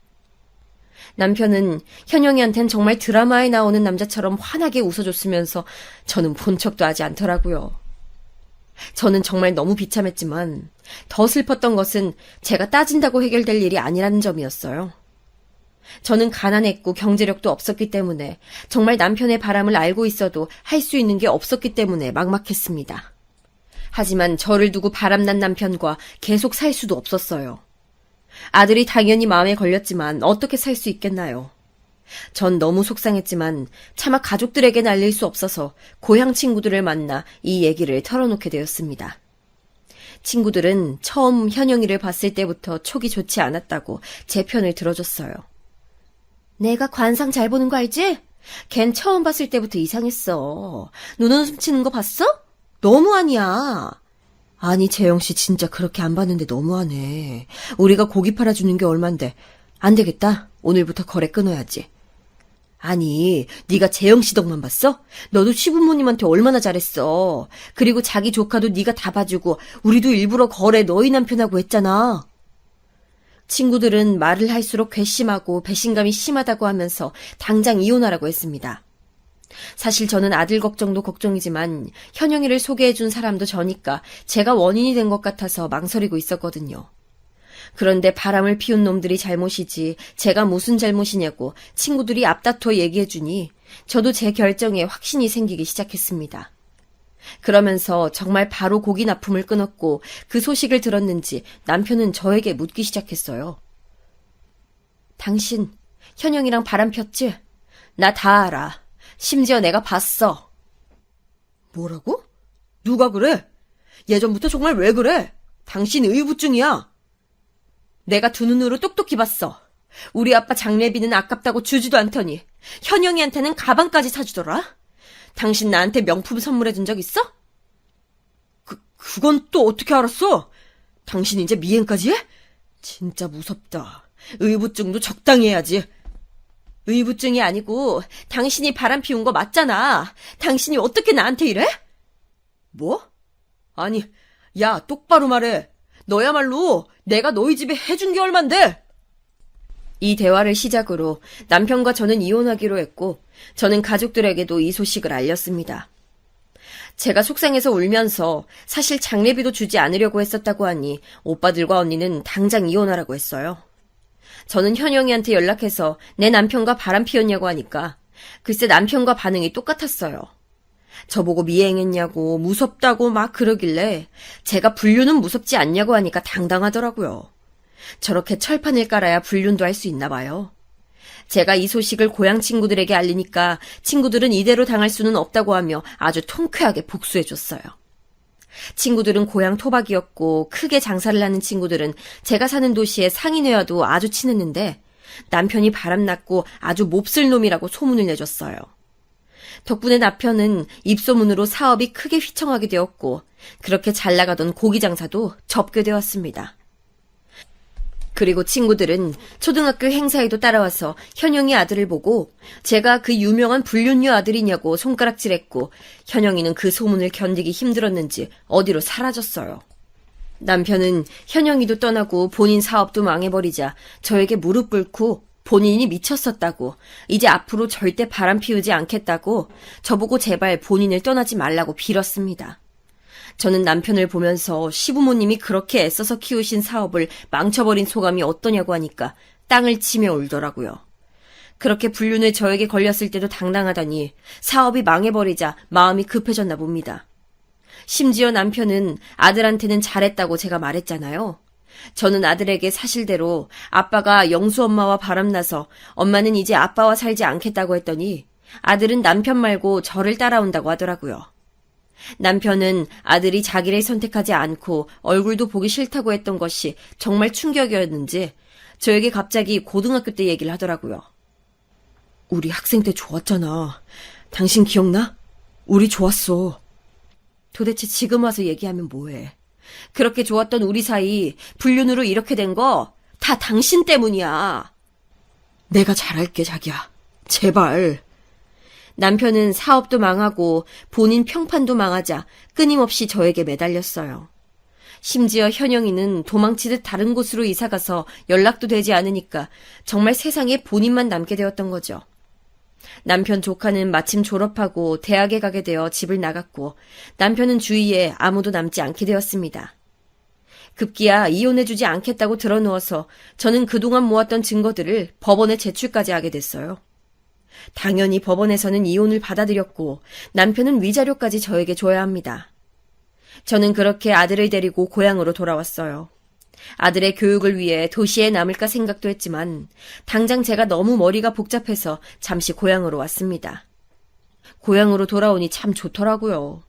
남편은 현영이한텐 정말 드라마에 나오는 남자처럼 환하게 웃어줬으면서 저는 본 척도 하지 않더라고요. 저는 정말 너무 비참했지만 더 슬펐던 것은 제가 따진다고 해결될 일이 아니라는 점이었어요. 저는 가난했고 경제력도 없었기 때문에 정말 남편의 바람을 알고 있어도 할 수 있는 게 없었기 때문에 막막했습니다. 하지만 저를 두고 바람난 남편과 계속 살 수도 없었어요. 아들이 당연히 마음에 걸렸지만 어떻게 살 수 있겠나요? 전 너무 속상했지만 차마 가족들에게 알릴 수 없어서 고향 친구들을 만나 이 얘기를 털어놓게 되었습니다. 친구들은 처음 현영이를 봤을 때부터 촉이 좋지 않았다고 제 편을 들어줬어요. 내가 관상 잘 보는 거 알지? 걘 처음 봤을 때부터 이상했어. 눈웃음 치는 거 봤어? 너무 아니야. 아니, 재영씨 진짜 그렇게 안 봤는데 너무하네. 우리가 고기 팔아주는 게 얼만데. 안 되겠다. 오늘부터 거래 끊어야지. 아니, 네가 재영씨 덕만 봤어? 너도 시부모님한테 얼마나 잘했어. 그리고 자기 조카도 네가 다 봐주고 우리도 일부러 거래 너희 남편하고 했잖아. 친구들은 말을 할수록 괘씸하고 배신감이 심하다고 하면서 당장 이혼하라고 했습니다. 사실 저는 아들 걱정도 걱정이지만 현영이를 소개해준 사람도 저니까 제가 원인이 된 것 같아서 망설이고 있었거든요. 그런데 바람을 피운 놈들이 잘못이지 제가 무슨 잘못이냐고 친구들이 앞다퉈 얘기해주니 저도 제 결정에 확신이 생기기 시작했습니다. 그러면서 정말 바로 고기 납품을 끊었고 그 소식을 들었는지 남편은 저에게 묻기 시작했어요. 당신 현영이랑 바람 폈지? 나 다 알아. 심지어 내가 봤어. 뭐라고? 누가 그래? 예전부터 정말 왜 그래? 당신 의부증이야. 내가 두 눈으로 똑똑히 봤어. 우리 아빠 장례비는 아깝다고 주지도 않더니 현영이한테는 가방까지 사주더라. 당신 나한테 명품 선물해준 적 있어? 그건 또 어떻게 알았어? 당신 이제 미행까지 해? 진짜 무섭다. 의부증도 적당히 해야지. 의부증이 아니고 당신이 바람 피운 거 맞잖아. 당신이 어떻게 나한테 이래? 뭐? 아니, 야, 똑바로 말해. 너야말로 내가 너희 집에 해준 게 얼만데? 이 대화를 시작으로 남편과 저는 이혼하기로 했고 저는 가족들에게도 이 소식을 알렸습니다. 제가 속상해서 울면서 사실 장례비도 주지 않으려고 했었다고 하니 오빠들과 언니는 당장 이혼하라고 했어요. 저는 현영이한테 연락해서 내 남편과 바람 피웠냐고 하니까 글쎄 남편과 반응이 똑같았어요. 저보고 미행했냐고 무섭다고 막 그러길래 제가 불륜은 무섭지 않냐고 하니까 당당하더라고요. 저렇게 철판을 깔아야 불륜도 할 수 있나 봐요. 제가 이 소식을 고향 친구들에게 알리니까 친구들은 이대로 당할 수는 없다고 하며 아주 통쾌하게 복수해줬어요. 친구들은 고향 토박이었고 크게 장사를 하는 친구들은 제가 사는 도시의 상인회와도 아주 친했는데 남편이 바람났고 아주 몹쓸 놈이라고 소문을 내줬어요. 덕분에 남편은 입소문으로 사업이 크게 휘청하게 되었고 그렇게 잘 나가던 고기 장사도 접게 되었습니다. 그리고 친구들은 초등학교 행사에도 따라와서 현영이 아들을 보고 제가 그 유명한 불륜녀 아들이냐고 손가락질했고 현영이는 그 소문을 견디기 힘들었는지 어디로 사라졌어요. 남편은 현영이도 떠나고 본인 사업도 망해버리자 저에게 무릎 꿇고 본인이 미쳤었다고 이제 앞으로 절대 바람 피우지 않겠다고 저보고 제발 본인을 떠나지 말라고 빌었습니다. 저는 남편을 보면서 시부모님이 그렇게 애써서 키우신 사업을 망쳐버린 소감이 어떠냐고 하니까 땅을 치며 울더라고요. 그렇게 불륜을 저에게 걸렸을 때도 당당하다니 사업이 망해버리자 마음이 급해졌나 봅니다. 심지어 남편은 아들한테는 잘했다고 제가 말했잖아요. 저는 아들에게 사실대로 아빠가 영수 엄마와 바람나서 엄마는 이제 아빠와 살지 않겠다고 했더니 아들은 남편 말고 저를 따라온다고 하더라고요. 남편은 아들이 자기를 선택하지 않고 얼굴도 보기 싫다고 했던 것이 정말 충격이었는지 저에게 갑자기 고등학교 때 얘기를 하더라고요. 우리 학생 때 좋았잖아. 당신 기억나? 우리 좋았어. 도대체 지금 와서 얘기하면 뭐해. 그렇게 좋았던 우리 사이 불륜으로 이렇게 된 거 다 당신 때문이야. 내가 잘할게, 자기야. 제발. 남편은 사업도 망하고 본인 평판도 망하자 끊임없이 저에게 매달렸어요. 심지어 현영이는 도망치듯 다른 곳으로 이사가서 연락도 되지 않으니까 정말 세상에 본인만 남게 되었던 거죠. 남편 조카는 마침 졸업하고 대학에 가게 되어 집을 나갔고 남편은 주위에 아무도 남지 않게 되었습니다. 급기야 이혼해주지 않겠다고 드러누워서 저는 그동안 모았던 증거들을 법원에 제출까지 하게 됐어요. 당연히 법원에서는 이혼을 받아들였고 남편은 위자료까지 저에게 줘야 합니다. 저는 그렇게 아들을 데리고 고향으로 돌아왔어요. 아들의 교육을 위해 도시에 남을까 생각도 했지만 당장 제가 너무 머리가 복잡해서 잠시 고향으로 왔습니다. 고향으로 돌아오니 참 좋더라고요.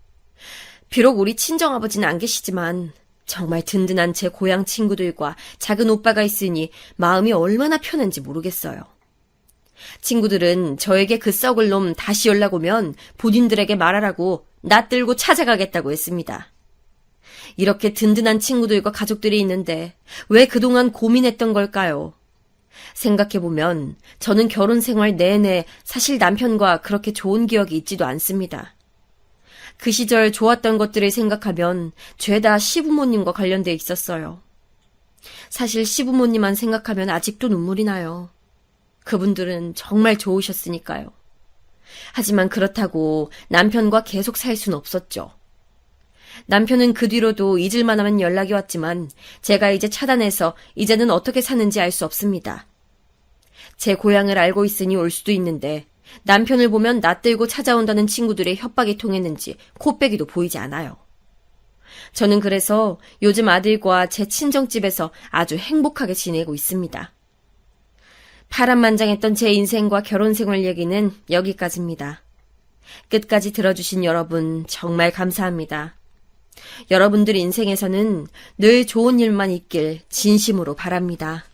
비록 우리 친정아버지는 안 계시지만 정말 든든한 제 고향 친구들과 작은 오빠가 있으니 마음이 얼마나 편한지 모르겠어요. 친구들은 저에게 그 썩을 놈 다시 연락 오면 본인들에게 말하라고 낯들고 찾아가겠다고 했습니다. 이렇게 든든한 친구들과 가족들이 있는데 왜 그동안 고민했던 걸까요? 생각해보면 저는 결혼 생활 내내 사실 남편과 그렇게 좋은 기억이 있지도 않습니다. 그 시절 좋았던 것들을 생각하면 죄다 시부모님과 관련돼 있었어요. 사실 시부모님만 생각하면 아직도 눈물이 나요. 그분들은 정말 좋으셨으니까요. 하지만 그렇다고 남편과 계속 살 순 없었죠. 남편은 그 뒤로도 잊을만 하면 연락이 왔지만 제가 이제 차단해서 이제는 어떻게 사는지 알 수 없습니다. 제 고향을 알고 있으니 올 수도 있는데 남편을 보면 낯들고 찾아온다는 친구들의 협박이 통했는지 코빼기도 보이지 않아요. 저는 그래서 요즘 아들과 제 친정집에서 아주 행복하게 지내고 있습니다. 파란만장했던 제 인생과 결혼 생활 얘기는 여기까지입니다. 끝까지 들어주신 여러분 정말 감사합니다. 여러분들 인생에서는 늘 좋은 일만 있길 진심으로 바랍니다.